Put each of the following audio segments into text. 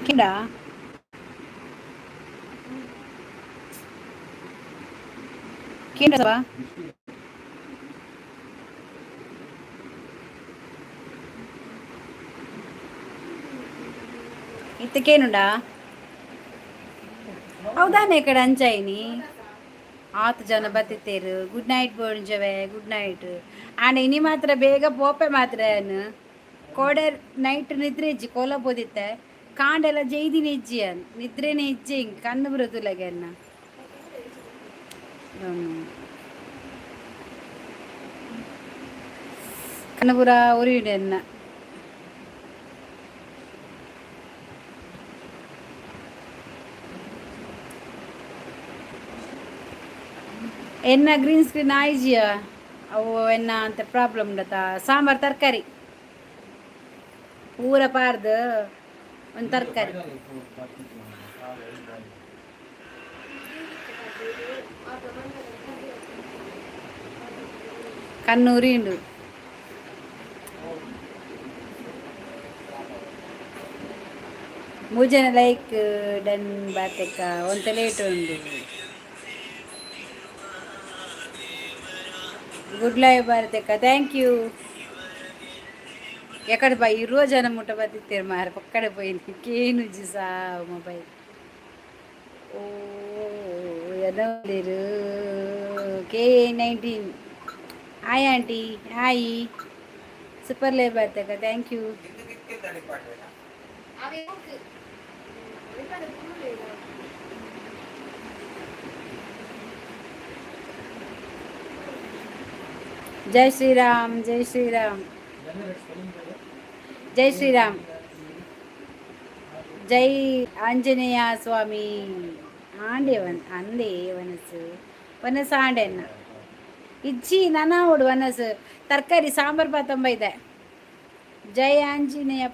కింద కిందవా ಇತ್ತಕ್ಕೇನುಂಡಾ ಹೌದಾನೆ ಈ ಕಡೆ ಅಂಚಾಯಿನಿ ಆತು ಜನ ಬತ್ತಿತ್ತೇರು ಗುಡ್ ನೈಟ್ ಬೋಂಜವೆ ಗುಡ್ ನೈಟ್ ಆಂಡ ಇನಿ ಮಾತ್ರ ಬೇಗ ಪೋಪೆ ಮಾತ್ರ ಕೋಡೆ ನೈಟ್ ನಿದ್ರೆ ಇಜ್ಜಿ ಕೋಲ ಪೋದಿತ್ತೆ ಕಾಂಡೆಲ್ಲ ಜೈದಿನ ಇಜ್ಜಿ ಅನ್ ನಿದ್ರೆನೇ ಇಜ್ಜಿ ಹಿಂಗೆ ಕಣ್ಣು ಬರುತ್ತಲಾಗೆ ಅನ್ನ ಕಣ್ಣು ಪೂರ ಉರಿಯುಡೆ ಅನ್ನ ಎನ್ನ ಗ್ರೀನ್ ಸ್ಕ್ರೀನ್ ಆಯ್ಜಿಯ ಅವು ಎನ್ನ ಅಂತ ಪ್ರಾಬ್ಲಮ್ ಉಂಡತ ಸಾಂಬಾರು ತರಕಾರಿ ಊರ ಪಾರ್ದು ಒಂದು ತರಕಾರಿ ಕಣ್ಣೂರಿ ಉಂಡು ಮೂಜನ ಲೈಕ್ ಡನ್ ಬಾತೆಕ್ಕ ಒಂತ ಲೇಟ್ ಉಂಡು ಗುಡ್ ಲೈವ್ ಭಾರತಕ್ಕ ಥ್ಯಾಂಕ್ ಯು ఎక్కడ బా ఈ రోజు అన్న ముట్ట బతిస్తారు మార పక్కడే పోయింది కేను సా మొబైల్ ఓ ఎదో లేరు K19 hi aunty hi super live భారతక్క థ్యాంక్ యూ జై శ్రీరామ్ జై శ్రీరామ్ జై శ్రీరామ్ జై ఆంజనేయ స్వామి ಆಂಡೆ ಅಂದೆ ವನಸು ವನಸು ಆಂಡೆನ್ನ ಇಜ್ಜಿ ನನೋಡು ವನಸು ತರಕಾರಿ ಸಾಂಬಾರು ಪಾತಂಬ ಇದೆ ಜೈ ಆಂಜನೇಯ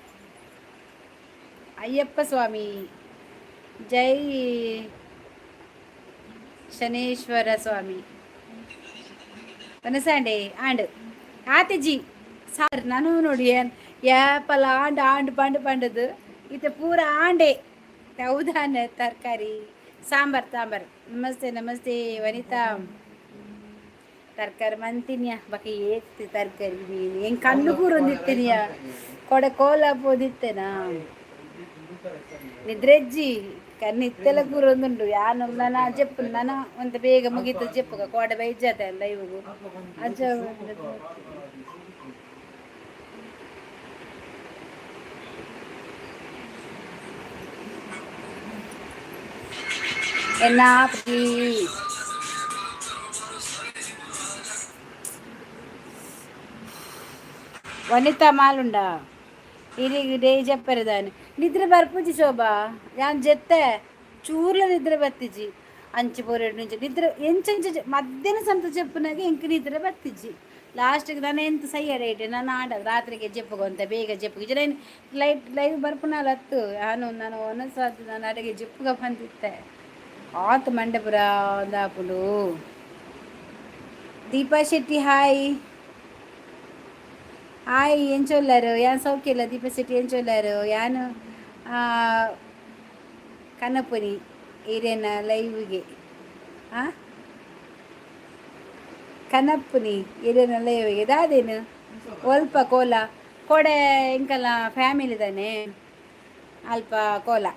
ಅಯ್ಯಪ್ಪ ಸ್ವಾಮಿ ಜೈ ಶನೇಶ್ವರ ಸ್ವಾಮಿ ವನಸಾಂಡೆ ಆಂಡು ಆತಿಜಿ ಸಾರ್ ನಾನು ನೋಡಿ ಏಪಲ ಆಂಡು ಆಂಡು ಪಂಡು ಪಂಡದು ಇದು ಪೂರ ಆಂಡೆ ಹೌದಾನ ತರಕಾರಿ ಸಾಂಬಾರು ನಮಸ್ತೆ ನಮಸ್ತೆ ವನಿತಾ ತರಕಾರಿ ಮಂತಿನಿಯ ಬಾಕಿ ಏತ್ ತರಕಾರಿ ನೀನು ಹೆಂಗೆ ಕಣ್ಣು ಕೂರ ಒಂದಿತ್ತೀನಿಯ ಕೊಡೆ ಕೋಲ ಪೋದಿತ್ತೇನಾ ನಿದ್ರೆಜ್ಜಿ ಕಣ್ಣಿತ್ತೆಲ್ಲ ಕೂರ ಒಂದುಂಡು ಯಾನು ನಾನು ಜಪ್ಪು ನಾನು ಒಂದು ಬೇಗ ಮುಗೀತು ಜಪ್ಪುಗ ಕೋಡೆ ಬೈಜಾತೆ ಅಲ್ಲ ಇವು ಅಜ್ಜ ఎన్నా ప్లీజ్ వనిత మాలుండా ఇది డే చెప్పారు దాన్ని నిద్ర బర్పుజి శోభా యాన్ చెత్తే చూర్ల నిద్ర బత్తిజి అంచిపోరేడు నుంచి నిద్ర ఎంచెంచ మధ్యాహ్నం సంత చెప్పునాక ఇంక నిద్ర బత్తిజి లాస్ట్కి ನಾನು ಎಂತ ಸೈಯಡೈಟೆ ನಾನು ಆಡ ರಾತ್ರಿಗೆ ಜಪ್ಪುಗೊಂತ ಬೇಗ ಜಪ್ಪುಗೆ ನಾನು ಲೈವ್ ಬರ್ಪುನಾಲ್ ಹತ್ತು ನಾನು ಒಂದೊಂದು ನಾನು ಅಡಿಗೆ ಜಪ್ಪುಗ ಬಂದಿತ್ತೆ ಆತು ಮಂಡಪುರ ದಾಪುಲು ದೀಪಾ ಶೆಟ್ಟಿ ಹಾಯ್ ಹಾಯ್ ಏನು ಚೊಲ್ಲಾರು ಯಾನ್ ಸೌಖ್ಯ ಇಲ್ಲ ದೀಪಾ ಶೆಟ್ಟಿ ಏನು ಚೊಲ್ಲಾರು ಯಾನು ಕನ್ನಪುರಿ ಹಿರಿಯನ ಲೈವ್ಗೆ ಕನ್ನಪ್ಪನಿ ಹಿರಿಯನ ಲೈವ್ಗೆ ದಾದೇನು ಒಲ್ಪ ಕೋಲ ಕೊಡೆ ಇಂಕಲ್ಲ ಫ್ಯಾಮಿಲಿ ತಾನೆ ಅಲ್ಪ ಕೋಲ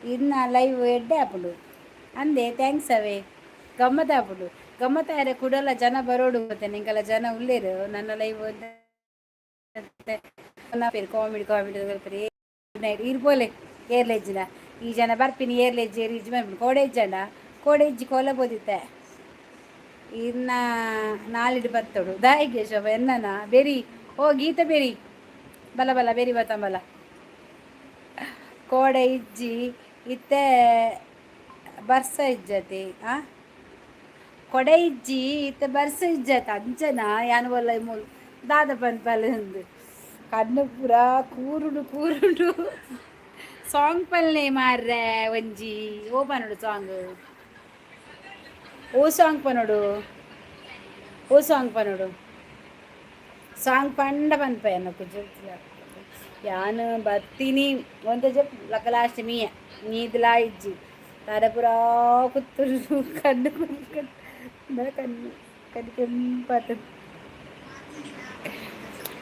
ಇನ್ನ ಲೈವ್ ಎಡ್ಡೆ ಆಪುಡು ಅಂದೆ ಥ್ಯಾಂಕ್ಸ್ ಅವೇ ಗಮ್ಮತ್ ಆಪುಡು ಗಮ್ಮತ್ ಆರೆ ಕುಡಲ್ಲ ಜನ ಬರೋಡು ಮತ್ತೆ ನಿಂಗೆಲ್ಲ ಜನ ಉಳ್ಳೇರು ನನ್ನ ಲೈವ್ ಕಾಮಿಡಿ ನೈಟ್ ಇರ್ಬೋಲೆ ಏರ್ಲೆಜ್ಜಿನ ಈ ಜನ ಬರ್ಪಿನಿ ಏರ್ಲೆಜ್ಜಿ ರೀಚ್ ಬಂದ್ಬಿಡು ಕೋಡೆ ಜನ ಕೋಡೆ ಇಜ್ಜಿ ಕೋಲ ಬೋದಿತ್ತೆ ಇನ್ನ ನಾಳಿಡು ಬತ್ತೋಡು ದಾಯಿಗೆ ಶೋಭ ಎನ್ನನ ಬೆರಿ ಓ ಗೀತ ಬೆರಿ ಬಲ ಬಲ ಬೆರಿ ಬತ್ತಂಬಲ ಕೋಡೆ ಇಜ್ಜಿ ಇತ್ತೆ ಬರ್ಸ ಇಜ್ಜತಿ ಕೊಡೆ ಇಜ್ಜಿ ಇತ್ತೆ ಬರ್ಸ ಇಜ್ಜತ್ ಅಂಚನ ಯಾನು ಬಲ್ಲ ಮೂಲ್ ದಾದ ಪನ್ಪಲ್ ಉಂದು ಕಣ್ಣು ಪೂರ ಕೂರುಡು ಕೂರುಡು ಸಾಂಗ್ ಪಲ್ಲೆ ಮಾರ್ರೆ ಒಂಜಿ ಓ ಪನೋಡು ಸಾಂಗ್ ಓ ಸಾಂಗ್ ಪನೋಡು ಓ ಸಾಂಗ್ ಪನೋಡು ಸಾಂಗ್ ಪಂಡ ಪನ್ಪೆ ಅನ್ನಕ್ಕೆ ಯಾನು ಬತ್ತೀನಿ ಒಂದ ಜಪ್ ಲಕ ಲಾಸ್ಟ್ ಮೀಯ ನೀದ್ಲಾ ಇಜ್ಜಿ ತಾರೆ ಪುರಾ ಕುತ್ತುರು ಕಣ್ಣು ಕಣ್ಣು ಕಣ್ಣು ಕೆಂಪಾತ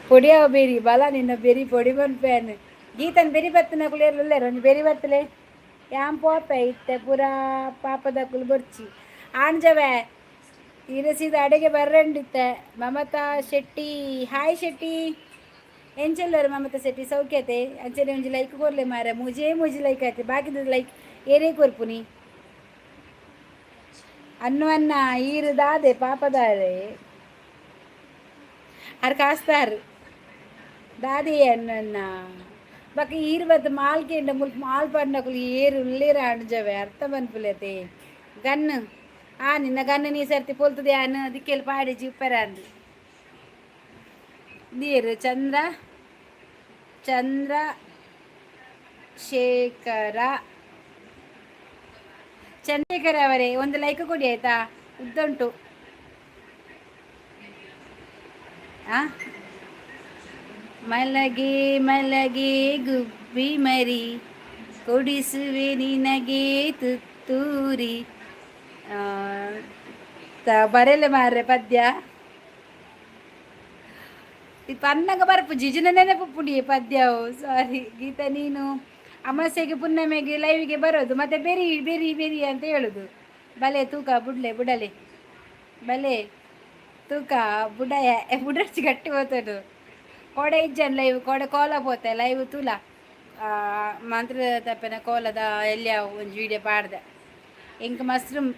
పొడియావ బెరి బలా నిన్న బెరి పొడి పనిపోయాను గీతను బెరి బతున్న కులేరు రెండు బెరి బతులే యాం పోతాయి ఇತ್ತೆ ಪುರಾ ಪಾಪದಕ್ಕುಲು ಬರ್ಚಿ ಆಣ್ಜವೆ ಇರಸಿದ ಅಡುಗೆ ಬರ್ರಂಡಿತ್ತೆ ಮಮತಾ ಶೆಟ್ಟಿ ಹಾಯ್ ಶೆಟ್ಟಿ ಎಂಚೆಲ್ಲರು ಮಮತಾ ಶೆಟ್ಟಿ ಸೌಖ್ಯತೆ ಅಂಚನೆ ಒಂಜಿ ಲೈಕ್ ಕೊರ್ಲೆ ಮಾರ ಮುಜಿ ಲೈಕ್ ಆಯ್ತು ಬಾಕಿದ ಲೈಕ್ ಏನೇ ಕೊರ್ಪುನಿ ಅನ್ನ ಈರುದಾದೆ ಪಾಪದಾರೆ ಅರ್ ಕಾಸ್ತಾರು దాది అన్న బాక ఈరువద్దు మాల్కేండ ముల్కు మాల్ పండకులు ఏరు ఉల్లేరు అణజవే అర్థం అనిపిలేతే గన్ను నిన్న గన్ను నీ సర్తి పొలుతుంది అన్న దిక్కెళ్ళి పాడి చూపారంది ನೀರು ಚಂದ್ರಶೇಖರ ಅವರೇ ಒಂದು ಲೈಕ್ ಕೊಡಿ ಆಯ್ತಾ ಉದ್ದುಂಟು ಮಲಗೆ ಮಲಗೆ ಗುಬ್ಬಿ ಮರಿ ಕೊಡಿಸುವೆ ನಿನಗೆ ತುತ್ತೂರಿ ಬರೆಯಲ್ಲ ಮಾರ್ರೆ ಪದ್ಯ ಇದು ಪನ್ನಗ ಬರ್ಪು ಜಿಜುನ ನೆನಪು ಪುಡಿ ಪದ್ಯವು ಸಾರಿ ಗೀತಾ ನೀನು ಅಮಾಸೆಗೆ ಪುನ್ನಮೆಗೆ ಲೈವಿಗೆ ಬರೋದು ಮತ್ತೆ ಬೆರಿ ಬೆರಿ ಬೆರಿ ಅಂತ ಹೇಳೋದು ಬಲೆ ತೂಕ ಬುಡಲೆ ಬಲೆ ತೂಕ ಬುಡಚ್ಚಿ ಗಟ್ಟಿ ಹೋತದು ಕೋಡೆ ಇಜ್ಜನ್ ಲೈವ್ ಕೋಡೆ ಕೋಲ ಪೋತೆ ಲೈವ್ ತುಲ ಮಂತ್ರ ತಪ್ಪನ ಕೋಲದ ಎಲ್ಲಿಯ ಒಂದು ವೀಡಿಯೋ ಪಾಡ್ದೆ ಇಂಕ ಮಸ್ರೂಮ್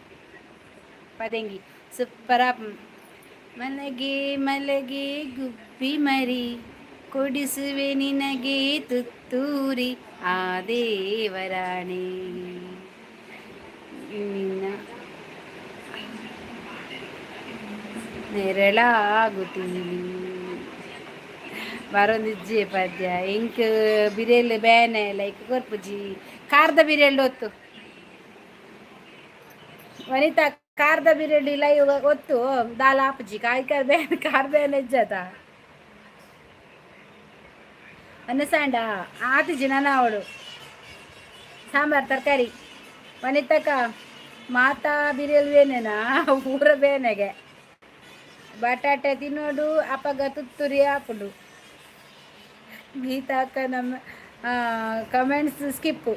ಪದಂಗಿ ಸೂಪರ ಮಲಗೆ ಮಲಗೆ ಗುಬ್ಬಿ ಮರಿ ಕೊಡಿಸುವೆ ನಿನಗೆ ತುತ್ತೂರಿ ಆ ದೇವರಾಣಿ ನಿನ್ನ ನೆರಳಾಗುತ್ತೀನಿ ಬರೊಂದಿಜ್ಜಿ ಪದ್ಯ ಇಂಕ್ ಬಿರಿಯಲ್ ಬೇನೆ ಲೈಕ್ ಕೊರ್ಪುಜಿ ಖಾರದ ಬಿರಿಯಲ್ ಒತ್ತು ವನಿತಾ ಖಾರದ ಬಿರಿಯಲ್ ಲೈವ್ ಒತ್ತು ದಾಲ್ ಆಪುಜಿ ಕಾಯ್ಕರ್ ಬೇನೆ ಖಾರ ಬೇನೆ ಇಜ್ಜತ ಅನ್ನಸಾಂಡ ಆತಿಜಿ ನನ್ನ ಅವಳು ಸಾಂಬಾರ್ ತರಕಾರಿ ವನಿತಕ್ಕ ಮಾತಾ ಬಿರಿಯಲ್ ಬೇನೆನಾ ಊರ ಬೇನೆಗೆ ಬಟಾಟೆ ತಿನ್ನೋಡು ಅಪ್ಪಗ ತುತ್ತೂರಿ ಹಾಕೊಂಡು ಗೀತಾ ಅಕ್ಕ ನಮ್ಮ ಕಮೆಂಟ್ಸ್ ಸ್ಕಿಪ್ಪು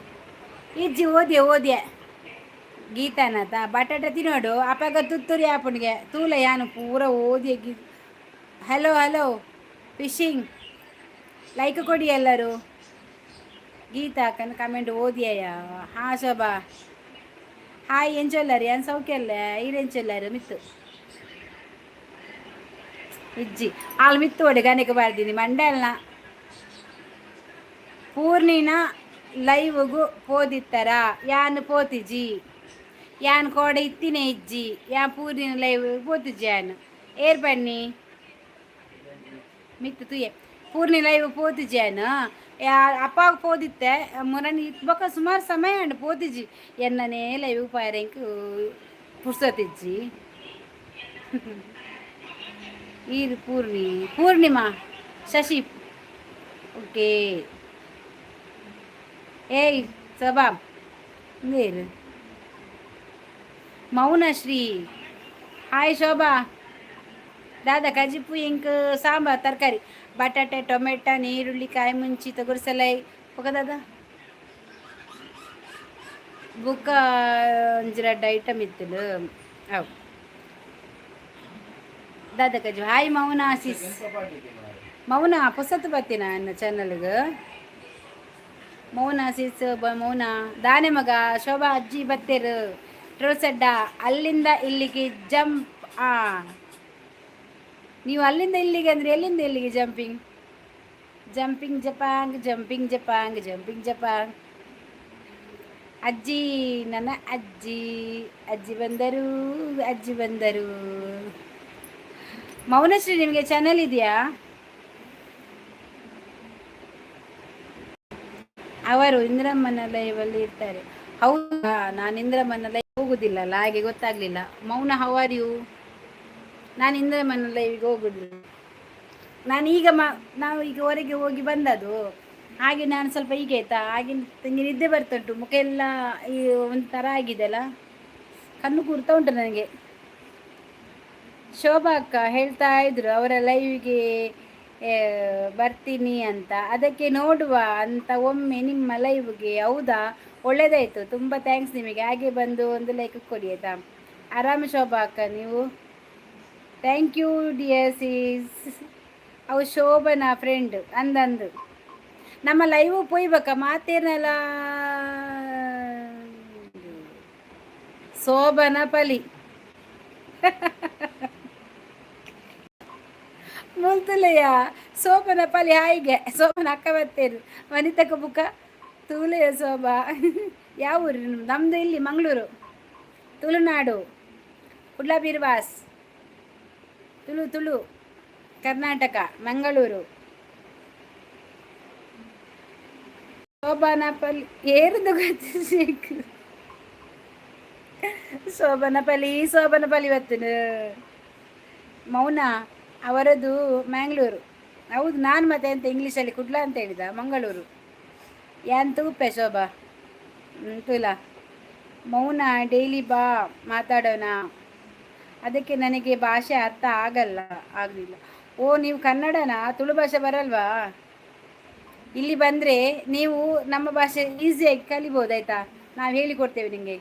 ಇಜ್ಜಿ ಓದ್ಯ ಗೀತಾನತ ಬಟಾಟೆ ತಿನ್ನೋಡು ಅಪ್ಪಗ ತುತ್ತೂರಿ ಹಾಪುಣ್ಗೆ ತೂಲ ಯಾನು ಪೂರ ಓದ್ಯ ಹಲೋ ಫಿಶಿಂಗ್ ಲೈಕ್ ಕೊಡಿ ಎಲ್ಲರೂ ಗೀತಾ ಅಕ್ಕನ ಕಮೆಂಟ್ ಓದಿಯ ಶೋಭಾ ಹಾಯ್ ಎಂಚೊಲ್ಲರು ಏನು ಸೌಖ್ಯ ಅಲ್ಲ ಈರೆಂಚೊಲ್ಲರು ಮಿತ್ತು ಇಜ್ಜಿ ಆಳು ಮಿತ್ತು ಒಡೆ ಗನೆಗೆ ಬರ್ದೀನಿ ಮಂಡಲ್ನ ಪೂರ್ಣಿನ ಲೈವ್ಗೂ ಪೋದಿತ್ತರ ಯಾನ್ ಪೋತಿಜಿ ಯಾನ್ ಕೋಡೆ ಇತ್ತಿನೇ ಇಜ್ಜಿ ಯಾನ್ ಪೂರ್ಣಿನ ಲೈವ್ ಪೋತಿಜಿ ಯಾನ್ ಏರ್ ಬನ್ನಿ ಮಿತ್ತು ತುಯೆ ಪೂರ್ಣಿ ಲೈವ್ ಪೋತಿಜಿ ಯಾನ್ ಅಪ್ಪಾಗ ಪೋದಿತ್ತೆ ಮೊರನಿ ಇತ್ಬಕ ಸುಮಾರು ಸಮಯ ಅಂಡ್ ಪೋತಿಜಿ ಎನ್ನನೇ ಲೈವ್ ಪಾಯರಂಕ್ ಪುರ್ಸತಿಜ್ಜಿ ಈರು ಪೂರ್ಣಿಮಾ ಶಶಿ ಓಕೆ ಏಯ್ ಸಬಾಬ್ ನೀರು ಮೌನಶ್ರೀ ಹಾಯ್ ಶೋಭಾ ದಾದಾ ಕಜಿಪು ಇಂಕ್ ಸಾಂಬಾರ್ ತರಕಾರಿ ಬಟಾಟೆ ಟೊಮೆಟೊ ನೀರುಳ್ಳಿ ಕಾಯಿ ಮುಂಚಿ ತೊಗರ್ಸಲೈ ಹೋಗ ದಾದಾ ಬುಕ್ಕ ಒಂಜಿ ಐಟಮ್ ಇತ್ತಿಲು ಅವು ದಾದಾ ಕಜು ಹಾಯ್ ಮೌನ ಆಸೀಸ್ ಮೌನ ಪುಸ್ತಕ ಬರ್ತೀನ ನನ್ನ ಚಾನಲ್ಗೆ ಮೌನ ಆಸೀಸ್ ಮೌನ ದಾನೆ ಮಗ ಶೋಭಾ ಅಜ್ಜಿ ಬತ್ತೇರು ಟ್ರೋಸಡ್ಡ ಅಲ್ಲಿಂದ ಇಲ್ಲಿಗೆ ಜಂಪ್. ಆ ನೀವು ಅಲ್ಲಿಂದ ಇಲ್ಲಿಗೆ ಅಂದರೆ ಎಲ್ಲಿಂದ ಎಲ್ಲಿಗೆ ಜಂಪಿಂಗ್? ಜಂಪಿಂಗ್ ಜಪಾಂಗ್, ಜಂಪಿಂಗ್ ಜಪಾಂಗ್, ಜಂಪಿಂಗ್ ಜಪಾಂಗ್. ಅಜ್ಜಿ, ನನ್ನ ಅಜ್ಜಿ, ಅಜ್ಜಿ ಬಂದರು, ಅಜ್ಜಿ ಬಂದರು. ಮೌನಶ್ರೀ, ನಿಮಗೆ ಚಾನಲ್ ಇದೆಯಾ? ಅವರು ಇಂದ್ರಮ್ಮನ ಲೈವಲ್ಲಿ ಇರ್ತಾರೆ. ಹೌದಾ? ನಾನು ಇಂದ್ರಮ್ಮನ ಲೈವ್ ಹೋಗುದಿಲ್ಲಲ್ಲ, ಹಾಗೆ ಗೊತ್ತಾಗ್ಲಿಲ್ಲ. ಮೌನ, ಹೌ ಆರ್ ಯು? ನಾನು ಇಂದ್ರಮ್ಮನ ಲೈವಿಗೆ ಹೋಗುದಿಲ್ಲ. ನಾನು ಈಗ ನಾವು ಈಗ ಹೊರಗೆ ಹೋಗಿ ಬಂದದು, ಹಾಗೆ ನಾನು ಸ್ವಲ್ಪ ಈಗ ಆಯ್ತಾ, ಹಾಗೆ ತಂಗಿ ನಿದ್ದೆ ಬರ್ತುಂಟು, ಮುಖ ಎಲ್ಲ ಈ ಒಂಥರ ಆಗಿದೆ ಅಲ್ಲ, ಕಣ್ಣು ಕೂರ್ತಾ ಉಂಟು ನನಗೆ. ಶೋಭಾ ಅಕ್ಕ ಹೇಳ್ತಾ ಇದ್ರು ಅವರ ಲೈವ್ಗೆ ಬರ್ತೀನಿ ಅಂತ, ಅದಕ್ಕೆ ನೋಡುವ ಅಂತ ಒಮ್ಮೆ ನಿಮ್ಮ ಲೈವ್ಗೆ. ಹೌದಾ, ಒಳ್ಳೇದಾಯಿತು, ತುಂಬ ಥ್ಯಾಂಕ್ಸ್ ನಿಮಗೆ. ಹಾಗೆ ಬಂದು ಒಂದು ಲೈಕ್ ಕೊಡಿ ಆಯಿತಾ. ಆರಾಮ ಶೋಭಾ ಅಕ್ಕ ನೀವು? Thank you dear sis. ಅವು ಶೋಭನಾ ಫ್ರೆಂಡ್ ಅಂದಂದು ನಮ್ಮ ಲೈವ್ ಪೋಯ್ಬೇಕ ಮಾತೇನಲ್ಲ. ಶೋಭನ ಪಲಿ ಮುಲ್ತುಲೆಯ ಶೋಭನ ಪಲಿ ಹಾಯಿಗೆ ಶೋಭನ ಅಕ್ಕ ಬರ್ತೇರು ವನಿತಕ ಬುಕ್ಕ ತೂಲೆಯ ಶೋಭಾ. ಯಾವ ಊರು ನಮ್ಮದು? ಇಲ್ಲಿ ಮಂಗಳೂರು, ತುಳುನಾಡು, ಕುಡ್ಲ ಬೀರ್ವಾಸ್, ತುಳು ಕರ್ನಾಟಕ, ಮಂಗಳೂರು. ಶೋಭನಪಲ್ಲಿ ಏರುದು ಗೊತ್ತು. ಶೋಭನಪಲ್ಲಿ ಬರ್ತೇನೆ. ಮೌನ ಅವರದು ಮ್ಯಾಂಗ್ಳೂರು. ಹೌದು, ನಾನು ಮತ್ತೆ ಅಂತ ಇಂಗ್ಲೀಷಲ್ಲಿ ಕುಡ್ಲ ಅಂತ ಹೇಳಿದ, ಮಂಗಳೂರು. ಯಾನ್ ತೂಪೆ ಶೋಭಾ ತುಲ. ಮೌನ ಡೈಲಿ ಬಾ ಮಾತಾಡೋಣ. ಅದಕ್ಕೆ ನನಗೆ ಭಾಷೆ ಅರ್ಥ ಆಗಲಿಲ್ಲ. ಓ, ನೀವು ಕನ್ನಡನಾ? ತುಳು ಭಾಷೆ ಬರಲ್ವಾ? ಇಲ್ಲಿ ಬಂದರೆ ನೀವು ನಮ್ಮ ಭಾಷೆ ಈಸಿಯಾಗಿ ಕಲಿಬೋದಾಯ್ತಾ, ನಾವು ಹೇಳಿಕೊಡ್ತೇವೆ ನಿಮಗೆ.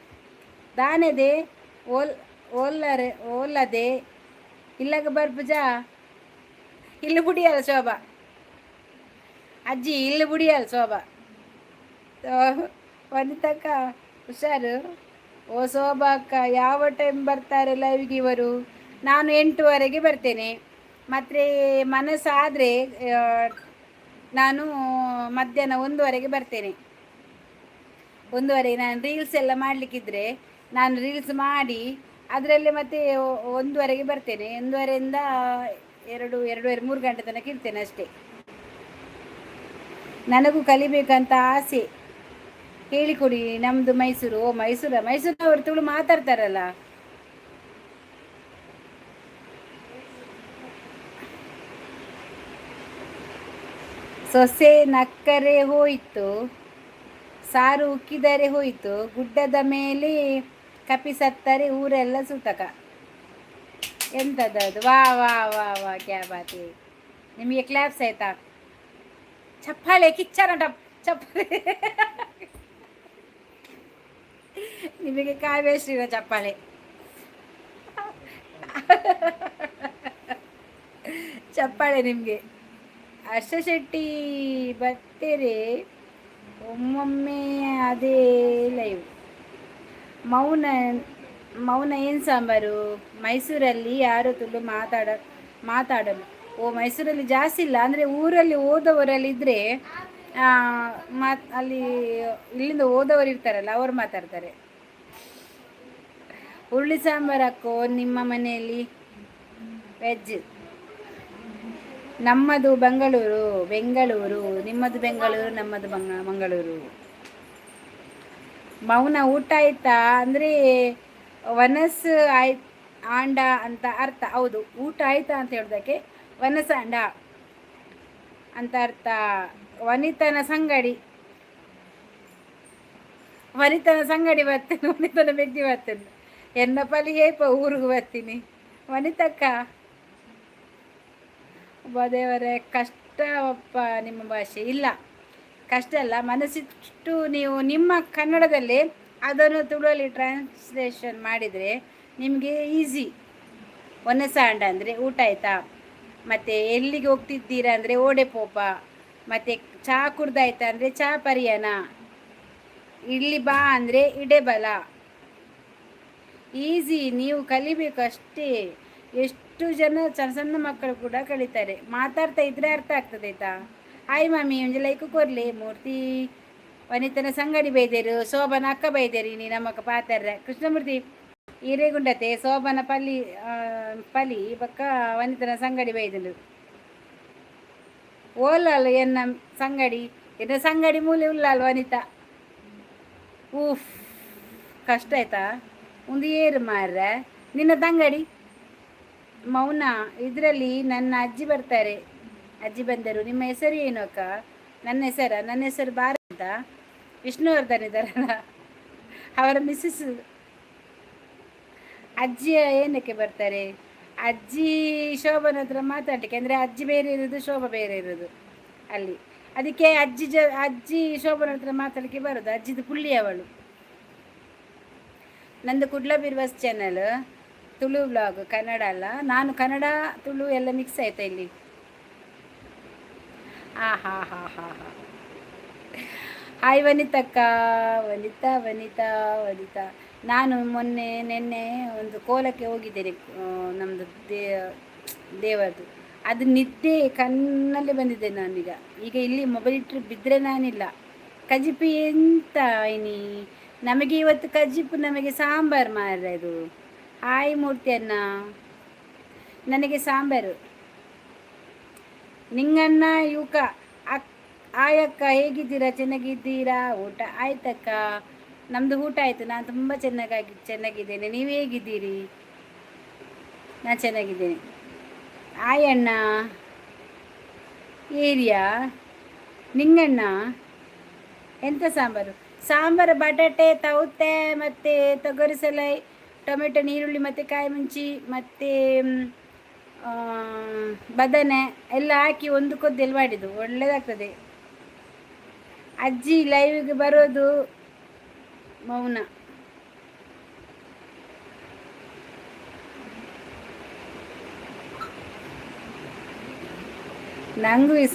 ದಾನೆದೆ ಓಲ್ಲದೆ ಇಲ್ಲಗ ಬರ್ಬುಜಾ ಇಲ್ಲಿ ಬುಡಿಯಲ್ಲ ಶೋಭಾ ಅಜ್ಜಿ, ಇಲ್ಲಿ ಬುಡಿಯಲ್ಲ ಶೋಭಾ. ವನಿತಕ್ಕ ಹುಷಾರು. ಓ ಶೋಭಾ ಅಕ್ಕ, ಯಾವ ಟೈಮ್ ಬರ್ತಾರೆ ಲೈವ್ಗೆ ಇವರು? ನಾನು 8:30ಗೆ ಬರ್ತೇನೆ. ಮತ್ತು ಮನಸ್ಸಾದರೆ ನಾನು ಮಧ್ಯಾಹ್ನ 1:00ಗೆ ಬರ್ತೇನೆ. 1:30 ನಾನು ರೀಲ್ಸ್ ಎಲ್ಲ ಮಾಡಲಿಕ್ಕಿದ್ರೆ ನಾನು ರೀಲ್ಸ್ ಮಾಡಿ ಅದರಲ್ಲಿ ಮತ್ತೆ 1:30ಗೆ ಬರ್ತೇನೆ. 1:30ಯಿಂದ 2:30 3 ಗಂಟೆ ತನಕ ಇರ್ತೇನೆ ಅಷ್ಟೇ. ನನಗೂ ಕಲಿಬೇಕಂತ ಆಸೆ, ಹೇಳಿಕೊಡಿ. ನಮ್ಮದು ಮೈಸೂರು. ಓ, ಮೈಸೂರಿನವರು ತುಳು ಮಾತಾಡ್ತಾರಲ್ಲ. ಸೊಸೆ ನಕ್ಕರೆ ಹೋಯಿತು, ಸಾರು ಉಕ್ಕಿದರೆ ಹೋಯಿತು, ಗುಡ್ಡದ ಮೇಲೆ ಕಪಿ ಸತ್ತರೆ ಊರೆಲ್ಲ ಸೂತಕ. ಎಂಥದ್ದು? ವಾ ವಾ ವಾ ವಾ, ಕ್ಯಾ ಬಾತಿ. ನಿಮಗೆ ಕ್ಲಾಪ್ಸ್ ಆಯ್ತಾ? ಚಪ್ಪಾಳೆ ಕಿಚ್ಚರ ಚಪ್ಪಾಳೆ. ನಿಮಗೆ ಕಾವ್ಯಶ್ರೀನ ಚಪ್ಪಾಳೆ. ಚಪ್ಪಾಳೆ ನಿಮಗೆ. ಹರ್ಷ ಶೆಟ್ಟಿ ಬರ್ತೀರಿ ಒಮ್ಮೊಮ್ಮೆ ಅದೇ ಲೈವ್. ಮೌನ ಏನು ಸಾಂಬಾರು? ಮೈಸೂರಲ್ಲಿ ಯಾರು ತುಳು ಮಾತಾಡಲು. ಓ, ಮೈಸೂರಲ್ಲಿ ಜಾಸ್ತಿ ಇಲ್ಲ, ಅಂದರೆ ಊರಲ್ಲಿ ಓದೋವರಲ್ಲಿದ್ದರೆ ಅಲ್ಲಿ ಇಲ್ಲಿಂದ ಓದೋರು ಇರ್ತಾರಲ್ಲ, ಅವರು ಮಾತಾಡ್ತಾರೆ. ಹುರುಳಿ ಸಾಂಬಾರು ಹಾಕೋ ನಿಮ್ಮ ಮನೆಯಲ್ಲಿ ವೆಜ್. ನಮ್ಮದು ಬೆಂಗಳೂರು, ನಿಮ್ಮದು ಬೆಂಗಳೂರು, ನಮ್ಮದು ಮಂಗಳೂರು. ಮೌನ ಊಟ ಆಯ್ತಾ ಅಂದರೆ ವನಸ್ ಆಂಡ ಅಂತ ಅರ್ಥ. ಹೌದು, ಊಟ ಆಯ್ತಾ ಅಂತ ಹೇಳೋದಕ್ಕೆ ವನಸಾಂಡ ಅಂತ ಅರ್ಥ. ವನಿತನ ಸಂಗಡಿ ಬರ್ತೀನಿ, ವನಿತನ ಬೆಗ್ಗಿ ಬರ್ತೀನಿ. ಎನ್ನ ಪಲಿ ಹೇಪ ಊರಿಗೆ ಬರ್ತೀನಿ ವನಿತಕ್ಕ. ದೇವರೇ, ಕಷ್ಟವಪ್ಪ ನಿಮ್ಮ ಭಾಷೆ. ಇಲ್ಲ, ಕಷ್ಟ ಅಲ್ಲ, ಮನಸ್ಸಿಟ್ಟು ನೀವು ನಿಮ್ಮ ಕನ್ನಡದಲ್ಲಿ ಅದನ್ನು ತುಳುವಲ್ಲಿ ಟ್ರಾನ್ಸ್ಲೇಷನ್ ಮಾಡಿದರೆ ನಿಮಗೆ ಈಸಿ. ಒನಸಾಂಡ ಅಂದರೆ ಊಟ ಆಯಿತಾ, ಮತ್ತು ಎಲ್ಲಿಗೆ ಹೋಗ್ತಿದ್ದೀರಾ ಅಂದರೆ ಓಡೆ ಪೋಪ, ಮತ್ತು ಚಹಾ ಕುಡ್ದಾಯ್ತಾ ಅಂದರೆ ಚಹಾ ಪರಿಯನ, ಇಲ್ಲಿ ಬಾ ಅಂದರೆ ಇಡೆ ಬಲ, ಈಸಿ, ನೀವು ಕಲಿಬೇಕು ಅಷ್ಟೇ. ಎಷ್ಟು ಜನ ಸಣ್ಣ ಸಣ್ಣ ಮಕ್ಕಳು ಕೂಡ ಕಲಿತಾರೆ, ಮಾತಾಡ್ತಾ ಇದ್ರೆ ಅರ್ಥ ಆಗ್ತದೆ ಆಯ್ತಾ. ಹಾಯ್ ಮಮ್ಮಿ ಒಂಜಿ ಲೈಕ್ ಕೊರ್ಲಿ. ಮೂರ್ತಿ ವನಿತನ ಸಂಗಡಿ ಬೈದೇರು, ಶೋಭನ ಅಕ್ಕ ಬೈದೇರಿ ನೀ ನಮ್ಮಕ್ಕ ಪಾತೆರ್ರೆ. ಕೃಷ್ಣಮೂರ್ತಿ ಹಿರೇಗುಂಡತೆ ಶೋಭನ ಪಲ್ಲಿ ಪಲಿ ಬಕ್ಕ ವನಿತನ ಸಂಗಡಿ ಬೈದರು. ಓಲಲ್ಲ ಎನ್ನ ಸಂಗಡಿ, ಎನ್ನ ಸಂಗಡಿ ಮೂಲೆ ಉಳ್ಳಲ್ಲ ವನಿತ. ಊಫ್ ಕಷ್ಟ ಆಯ್ತಾ ಒಂದು ಏರು ಮಾರ್ರೆ. ನಿನ್ನ ತಂಗಡಿ ಮೌನ. ಇದರಲ್ಲಿ ನನ್ನ ಅಜ್ಜಿ ಬರ್ತಾರೆ. ಅಜ್ಜಿ ಬಂದರು. ನಿಮ್ಮ ಹೆಸರು ಏನು ಅಕ್ಕ? ನನ್ನ ಹೆಸರು ಭಾರತ. ವಿಷ್ಣುವರ್ಧನ್ ಇದ್ದಾರಲ್ಲ ಅವರ ಮಿಸ್ಸಸ್. ಅಜ್ಜಿ ಏನಕ್ಕೆ ಬರ್ತಾರೆ? ಅಜ್ಜಿ ಶೋಭನ ಹತ್ರ ಮಾತಾಡಲಿಕ್ಕೆ, ಅಂದರೆ ಅಜ್ಜಿ ಬೇರೆ ಇರೋದು, ಶೋಭಾ ಬೇರೆ ಇರೋದು ಅಲ್ಲಿ. ಅದಕ್ಕೆ ಅಜ್ಜಿ ಶೋಭನ ಹತ್ರ ಮಾತಾಡಲಿಕ್ಕೆ ಬರೋದು. ಅಜ್ಜಿದು ಪುಳ್ಳಿ ಅವಳು. ನಂದು ಕುಡ್ಲ ಬಿರ್ವಾಸ್ ಚಾನಲ್, ತುಳು ವ್ಲಾಗ್, ಕನ್ನಡ ಅಲ್ಲ. ನಾನು ಕನ್ನಡ ತುಳು ಎಲ್ಲ ಮಿಕ್ಸ್ ಆಯ್ತಾ ಇಲ್ಲಿ. ಹಾಂ ಹಾಂ ಹಾಂ ಹಾಂ ಹಾಂ. ಹಾಯ್ ವನಿತಕ್ಕ. ವನಿತಾ. ನಾನು ನಿನ್ನೆ ಒಂದು ಕೋಲಕ್ಕೆ ಹೋಗಿದ್ದೇನೆ, ನಮ್ಮದು ದೇವರದು. ಅದು ನಿದ್ದೆ ಕಣ್ಣಲ್ಲೇ ಬಂದಿದ್ದೆ ನಾನೀಗ. ಈಗ ಇಲ್ಲಿ ಮೊಬೈಲ್ ಇಟ್ಟರೆ ಬಿದ್ದರೆ ನಾನಿಲ್ಲ. ಕಜಿಪಿ ಎಂತ ಇನಿ ನಮಗೆ ಇವತ್ತು ಕಜಿಪು, ನಮಗೆ ಸಾಂಬಾರು ಮಾರ್ರೆ ಇದು. ಹಾಯ್ ಮೂರ್ತಿ ಅಣ್ಣ. ನನಗೆ ಸಾಂಬಾರು. ನಿಂಗಣ್ಣ ಯುಕ ಆಯಕ್ಕ ಹೇಗಿದ್ದೀರಾ? ಚೆನ್ನಾಗಿದ್ದೀರಾ? ಊಟ ಆಯ್ತಕ್ಕ. ನಮ್ಮದು ಊಟ ಆಯಿತು. ನಾನು ತುಂಬ ಚೆನ್ನಾಗಿದ್ದೇನೆ. ನೀವು ಹೇಗಿದ್ದೀರಿ? ನಾನು ಚೆನ್ನಾಗಿದ್ದೇನೆ. ಆಯಣ್ಣ ಏರಿಯಾ ನಿಂಗಣ್ಣ. ಎಂಥ ಸಾಂಬಾರು ಬಟಾಟೆ, ತೌತೆ ಮತ್ತು ತೊಗರಿಸಲೈ, ಟೊಮೆಟೊ, ನೀರುಳ್ಳಿ ಮತ್ತು ಕಾಯಿ ಮುಂಚಿ ಮತ್ತು ಬದನೆ ಎಲ್ಲ ಹಾಕಿ ಒಂದು ಕೊದ್ದೆಲ್ಲಿ ಮಾಡಿದ್ದು. ಒಳ್ಳೆಯದಾಗ್ತದೆ. ಅಜ್ಜಿ ಲೈವಿಗೆ ಬರೋದು ಮೌನ. ನಂಗೂ ಈ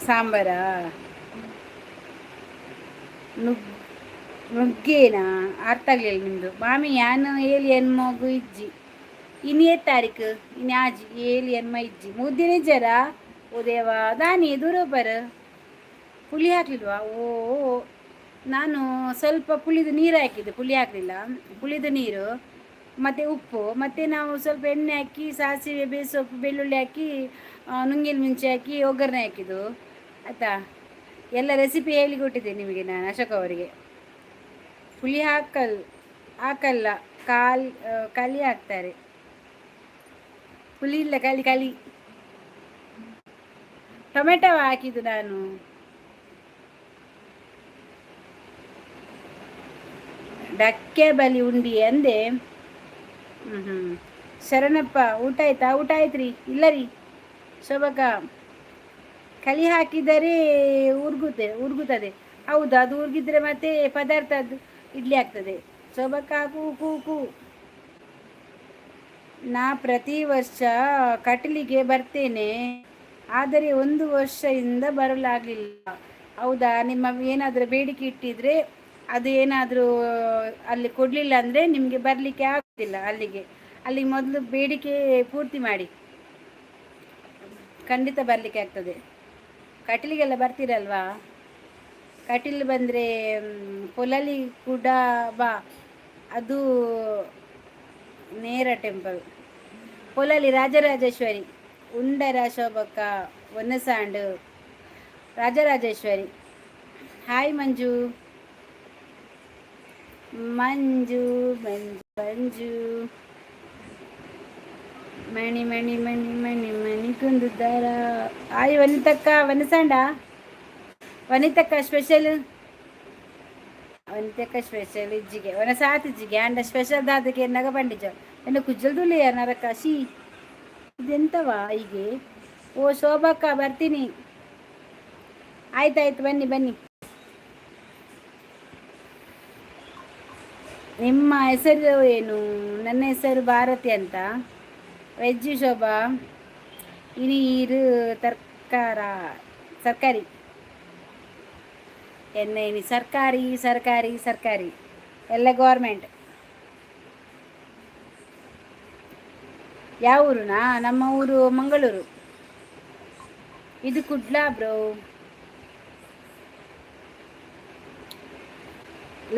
ಸಾಂಬಾರಾ ನುಗ್ಗೇನಾ ಅರ್ಥ ಆಗಲಿಲ್ಲ ನಿಮ್ಮದು. ಮಾಮಿ ಯಾನು ಏಲಿ ಎನ್ಮಗು ಇಜ್ಜಿ ಇನ್ನೇ ತಾರೀಕು ಇನ್ನಾಜಿ ಏಲಿ ಎನ್ಮ ಇಜ್ಜಿ ಮುದ್ದಿನ ಜರ ಉದಯವ ದಾನಿ ದೂರ ಬರ. ಪುಳಿ ಹಾಕಲಿಲ್ವಾ? ಓ ನಾನು ಸ್ವಲ್ಪ ಪುಳಿದು ನೀರು ಹಾಕಿದ್ದೆ, ಪುಳಿ ಹಾಕಲಿಲ್ಲ. ಪುಳಿದು ನೀರು ಮತ್ತು ಉಪ್ಪು, ಮತ್ತು ನಾವು ಸ್ವಲ್ಪ ಎಣ್ಣೆ ಹಾಕಿ, ಸಾಸಿವೆ, ಬೇಸೊಪ್ಪು, ಬೆಳ್ಳುಳ್ಳಿ ಹಾಕಿ, ನುಂಗಿನ ಮುಂಚೆ ಹಾಕಿ ಒಗ್ಗರಣೆ ಹಾಕಿದ್ದು ಆಯಿತಾ. ಎಲ್ಲ ರೆಸಿಪಿ ಹೇಳಿಕೊಟ್ಟಿದ್ದೆ ನಿಮಗೆ ನಾನು, ಅಶೋಕ್ ಅವರಿಗೆ. ಪುಳಿ ಹಾಕಲ್ಲ, ಕಲಿ ಹಾಕ್ತಾರೆ. ಪುಳಿ ಇಲ್ಲ, ಕಲಿ. ಟೊಮೆಟೊ ಹಾಕಿದ್ದು ನಾನು. ಡಕ್ಕೆ ಬಲಿ ಉಂಡಿ ಅಂದೆ. ಶರಣಪ್ಪ ಊಟ ಆಯ್ತಾ? ಊಟ ಆಯ್ತು ರೀ. ಇಲ್ಲ ರೀ ಶೋಭಕ್ಕ, ಕಲಿ ಹಾಕಿದರೆ ಉರ್ಗುತ್ತದೆ. ಹೌದು, ಅದು ಉರ್ಗಿದ್ರೆ ಮತ್ತೆ ಪದಾರ್ಥ ಅದು ಇಡ್ಲಿ ಆಗ್ತದೆ. ಶೋಭಕ್ಕ ಕೂ. ನಾ ಪ್ರತಿ ವರ್ಷ ಕಟಲಿಗೆ ಬರ್ತೇನೆ, ಆದರೆ 1 ವರ್ಷದಿಂದ ಬರಲಾಗಲಿಲ್ಲ. ಹೌದಾ? ನಿಮ್ಮ ಏನಾದರೂ ಬೇಡಿಕೆ ಇಟ್ಟಿದ್ರೆ, ಅದು ಏನಾದರೂ ಅಲ್ಲಿ ಕೊಡಲಿಲ್ಲ ಅಂದರೆ ನಿಮಗೆ ಬರಲಿಕ್ಕೆ ಆಗೋದಿಲ್ಲ ಅಲ್ಲಿ ಮೊದಲು ಬೇಡಿಕೆ ಪೂರ್ತಿ ಮಾಡಿ, ಖಂಡಿತ ಬರಲಿಕ್ಕೆ ಆಗ್ತದೆ. ಕಟೀಲಿಗೆಲ್ಲ ಬರ್ತೀರಲ್ವಾ? ಕಟೀಲ್ ಬಂದರೆ ಪೊಲಲಿ ಕೂಡ ಬಾ, ಅದು ನೇರ ಟೆಂಪಲ್. ಪೊಲಲಿ ರಾಜರಾಜೇಶ್ವರಿ, ಉಂಡರ ಶೋಭಕ್ಕ, ಒನ್ನಸಾಂಡು ರಾಜರಾಜೇಶ್ವರಿ. ಹಾಯ್ ಮಂಜು. ಮಣಿ ಕುಂದುದ್ದಾರ. ಹಾಯ್ ವನಿತಕ್ಕ, ವನಿತಕ್ಕ ಸ್ಪೆಷಲ್ ಇಜ್ಜಿಗೆ ಸಾತ್ ಇಜ್ಜಿಗೆ ಅಂಡ ಸ್ಪೆಷಲ್ ದಾದಕ್ಕೆ ನಗ ಬಂಡಿಜ ಎನ್ನ ಕುಜ್ಜಲ್ದುಲಿಯ ನರಕ ಶೀ ಇದೆಂತವಾ ಹೀಗೆ. ಓ ಶೋಭಕ್ಕ ಬರ್ತೀನಿ. ಆಯ್ತಾಯ್ತು, ಬನ್ನಿ. ನಿಮ್ಮ ಹೆಸರು ಏನು? ನನ್ನ ಹೆಸರು ಭಾರತಿ ಅಂತ. ವೆಜ್ಜು ಶೋಭಾ. ಇನೀರು ಸರ್ಕಾರಿ ಎನ್ನ ಸರ್ಕಾರಿ ಎಲ್ಲ ಗೌರ್ಮೆಂಟ್. ಯಾವ ಊರುನಾ? ನಮ್ಮ ಊರು ಮಂಗಳೂರು. ಇದು ಕುಡ್ಲಾ ಬ್ರೋ.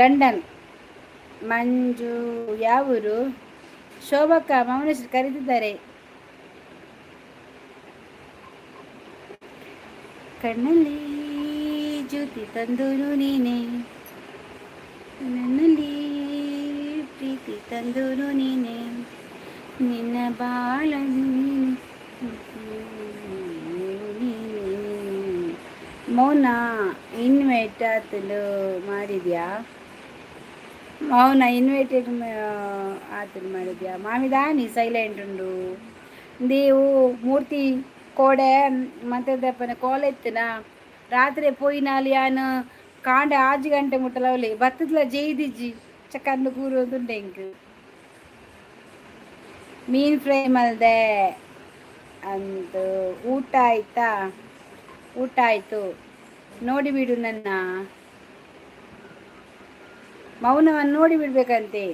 ಲಂಡನ್. ಮಂಜು ಯಾವ ಊರು? ಶೋಭಕ್ಕ ಮೌನೇಶ್ವರಿ ಕರೀತಿದ್ದಾರೆ. ಕಣ್ಣಲ್ಲಿ ಜ್ಯೋತಿ ತಂದೂರು ನೀನೆ, ನನ್ನಲ್ಲಿ ಪ್ರೀತಿ ತಂದೂರು ನೀನೆ, ನಿನ್ನ ಬಾಳನು ಮೌನ ಇನ್ವೈಟ್ ಆತಲು ಮಾಡಿದ್ಯಾ? ಮೌನ ಇನ್ವೈಟೆಡ್ ಆತಲು ಮಾಡಿದ್ಯಾ? ಮಾಮಿದಾನಿ ಸೈಲೆಂಟ್ ಉಂಡು ದೇವು ಮೂರ್ತಿ ಕೋಡೆ ಮಂತ್ರದಪ್ಪನ ಕೋಲ ಇತ್ತನ ರಾತ್ರಿ ಪೋಯಿನಾಲಿ ಯಾನು ಕಾಂಡ 6 ಗಂಟೆ ಮುಟ್ಟಲವಲಿ ಬತ್ತದ್ಲ ಜೈದಿಜ್ಜಿ ಚಕಂದು ಕೂರೋದುಂಡೆ ಇಂಕ್ ಮೀನು ಫ್ರೈ ಮಲ್ದೆ ಅಂತ. ಊಟ ಆಯ್ತಾ? ಊಟ ಆಯಿತು. ನೋಡಿಬಿಡು ನನ್ನ ಮೌನವನ್ನು ನೋಡಿಬಿಡ್ಬೇಕಂತೆ.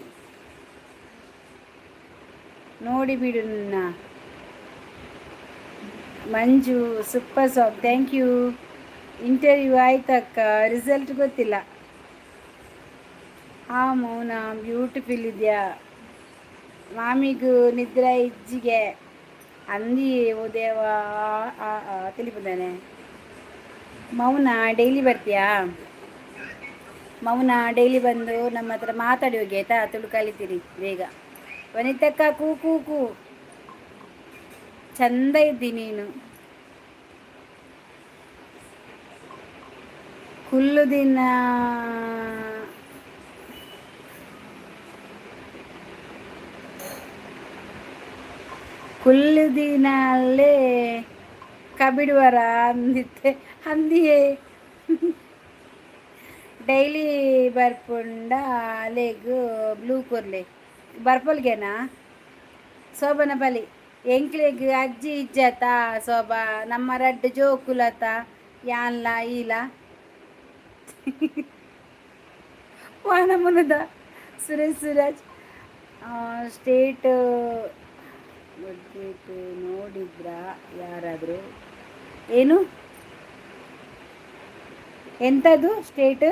ನೋಡಿಬಿಡು ನನ್ನ. Manju super song, thank you. Interview ಆಯ್ತಕ್ಕ, ರಿಸಲ್ಟ್ ಗೊತ್ತಿಲ್ಲ. ಹಾಂ ಮೌನ ಬ್ಯೂಟಿಫುಲ್ ಇದೆಯಾ? ಮಾಮಿಗೂ ನಿದ್ರೆ ಇಜ್ಜಿಗೆ ಅಂದಿ ಉದೇವ ತಿಳಿಬಿದ್ದಾನೆ. ಮೌನ ಡೈಲಿ ಬರ್ತೀಯಾ? ಮೌನ ಡೈಲಿ ಬಂದು ನಮ್ಮ ಹತ್ರ ಮಾತಾಡಿ ಹೋಗಿ ಆಯ್ತಾ? ತುಳು ಕಲಿತೀರಿ ಬೇಗ. ವನಿತಕ್ಕ ಕೂ ಕೂ ಕೂ, ಚಂದ ಇದ್ದಿ ನೀನು. ಕುಲ್ಲು ದಿನ ಕುಲ್ಲು ದಿನ ಅಲ್ಲೇ ಕಬಿಡುವರ ಅಂದಿತ್ತೆ ಅಂದಿಯೇ ಡೈಲಿ ಬರ್ಪುಂಡ ಲೆಗ್ ಬ್ಲೂ ಕೊರ್ಲೆ ಬರ್ಪಲ್ಗೆನಾ ಶೋಭನ ಬಲಿ ಎಂಕ್ಲೆಗ್ ಅಜ್ಜಿ ಇಜ್ಜತ ಶೋಭಾ ನಮ್ಮ ರಡ್ಡು ಜೋಕುಲತ ಯಾನ್ಲ ಈಲ ವಾಣಮುನದ ಸುರೇಶ್ ಸ್ಟೇಟ್ ಬಡ್ಜೆಟ್ ನೋಡಿದ್ರಾ ಯಾರಾದರೂ? ಏನು ಎಂಥದ್ದು ಸ್ಟೇಟ್?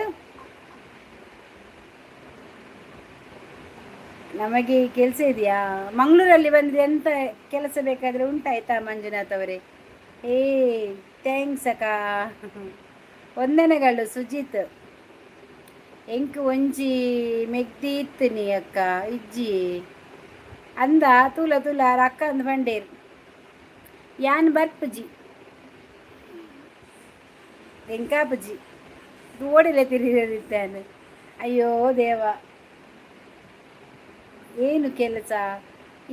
ನಮಗೆ ಕೆಲಸ ಇದೆಯಾ? ಮಂಗಳೂರಲ್ಲಿ ಬಂದರೆ ಎಂಥ ಕೆಲಸ ಬೇಕಾದರೆ ಉಂಟಾಯ್ತಾ ಮಂಜುನಾಥ್ ಅವರೇ? ಏ ಥ್ಯಾಂಕ್ಸ್ ಅಕ್ಕ. ವಂದನೆಗಳು ಸುಜಿತ್. ಎಂಕ್ ಒಂಜಿ ಮೆಗ್ದಿ ಇತ್ತು ನೀ ಅಕ್ಕ ಇಜ್ಜಿ ಅಂದ ತುಲ ಅಕ್ಕ ಅಂದ್ ಬಂಡೇರು ಯಾನ್ ಬರ್ಪುಜಿ ಎಂಕಾಪುಜಿ ಓಡಿಲೆ ತಿರುಗಿದ್ದಾನೆ. ಅಯ್ಯೋ ದೇವ, ಏನು ಕೆಲಸ?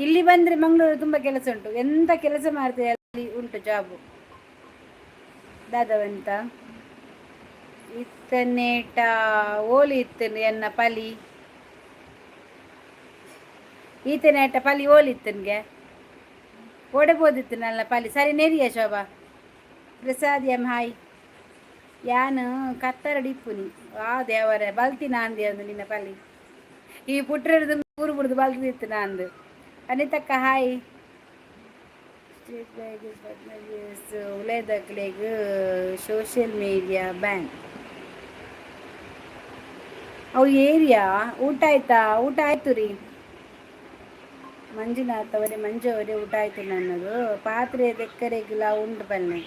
ಇಲ್ಲಿ ಬಂದರೆ ಮಂಗಳೂರು ತುಂಬ ಕೆಲಸ ಉಂಟು. ಎಂಥ ಕೆಲಸ ಮಾಡ್ತೇವೆ ಅಲ್ಲಿ ಉಂಟು ಜಾಬು. ದಾದವಂತ ಇತ್ತನೇಟ ಓಲಿ ಇತ್ತು ಎನ್ನ ಪಲಿ ಈತನೇಟ ಪಲಿ ಓಲಿ ಇತ್ತನ್ಗೆ ಓಡಬೋದಿತ್ತು ನನ್ನ ಪಲಿ. ಸರಿ ನೆರಿಯ ಶೋಭಾ ಪ್ರಸಾದ್ ಎಂ ಹಾಯ್. ಯಾನು ಕತ್ತರ ಡಿಪ್ಪುನಿ ಆ ದೇವರ ಬಲ್ತಿ ನಾಂದಿ ಅಂದು ನಿನ್ನ ಪಲ್ಲಿ ಈ ಪುಟ್ರದ್ದು ಊರು ಬಿಡ್ದು ಬಲ್ತಿತ್ತು ನಾಂದು. ಅನಿತಕ್ಕ ಹಾಯ್. ಉಲೇದಕ್ಲೆಗ್ ಸೋಷಿಯಲ್ ಮೀಡಿಯಾ ಬ್ಯಾನ್ ಅವು ಏರಿಯಾ. ಊಟ ಆಯ್ತಾ? ಊಟ ಆಯ್ತು ರೀ ಮಂಜುನಾಥ್ ಅವರೇ, ಮಂಜು ಅವರೇ ಊಟ ಆಯ್ತು ನನ್ನದು. ಪಾತ್ರೆ ದೆಕ್ಕರೆಗಿಲ್ಲ ಉಂಡು ಬನ್ನಿ.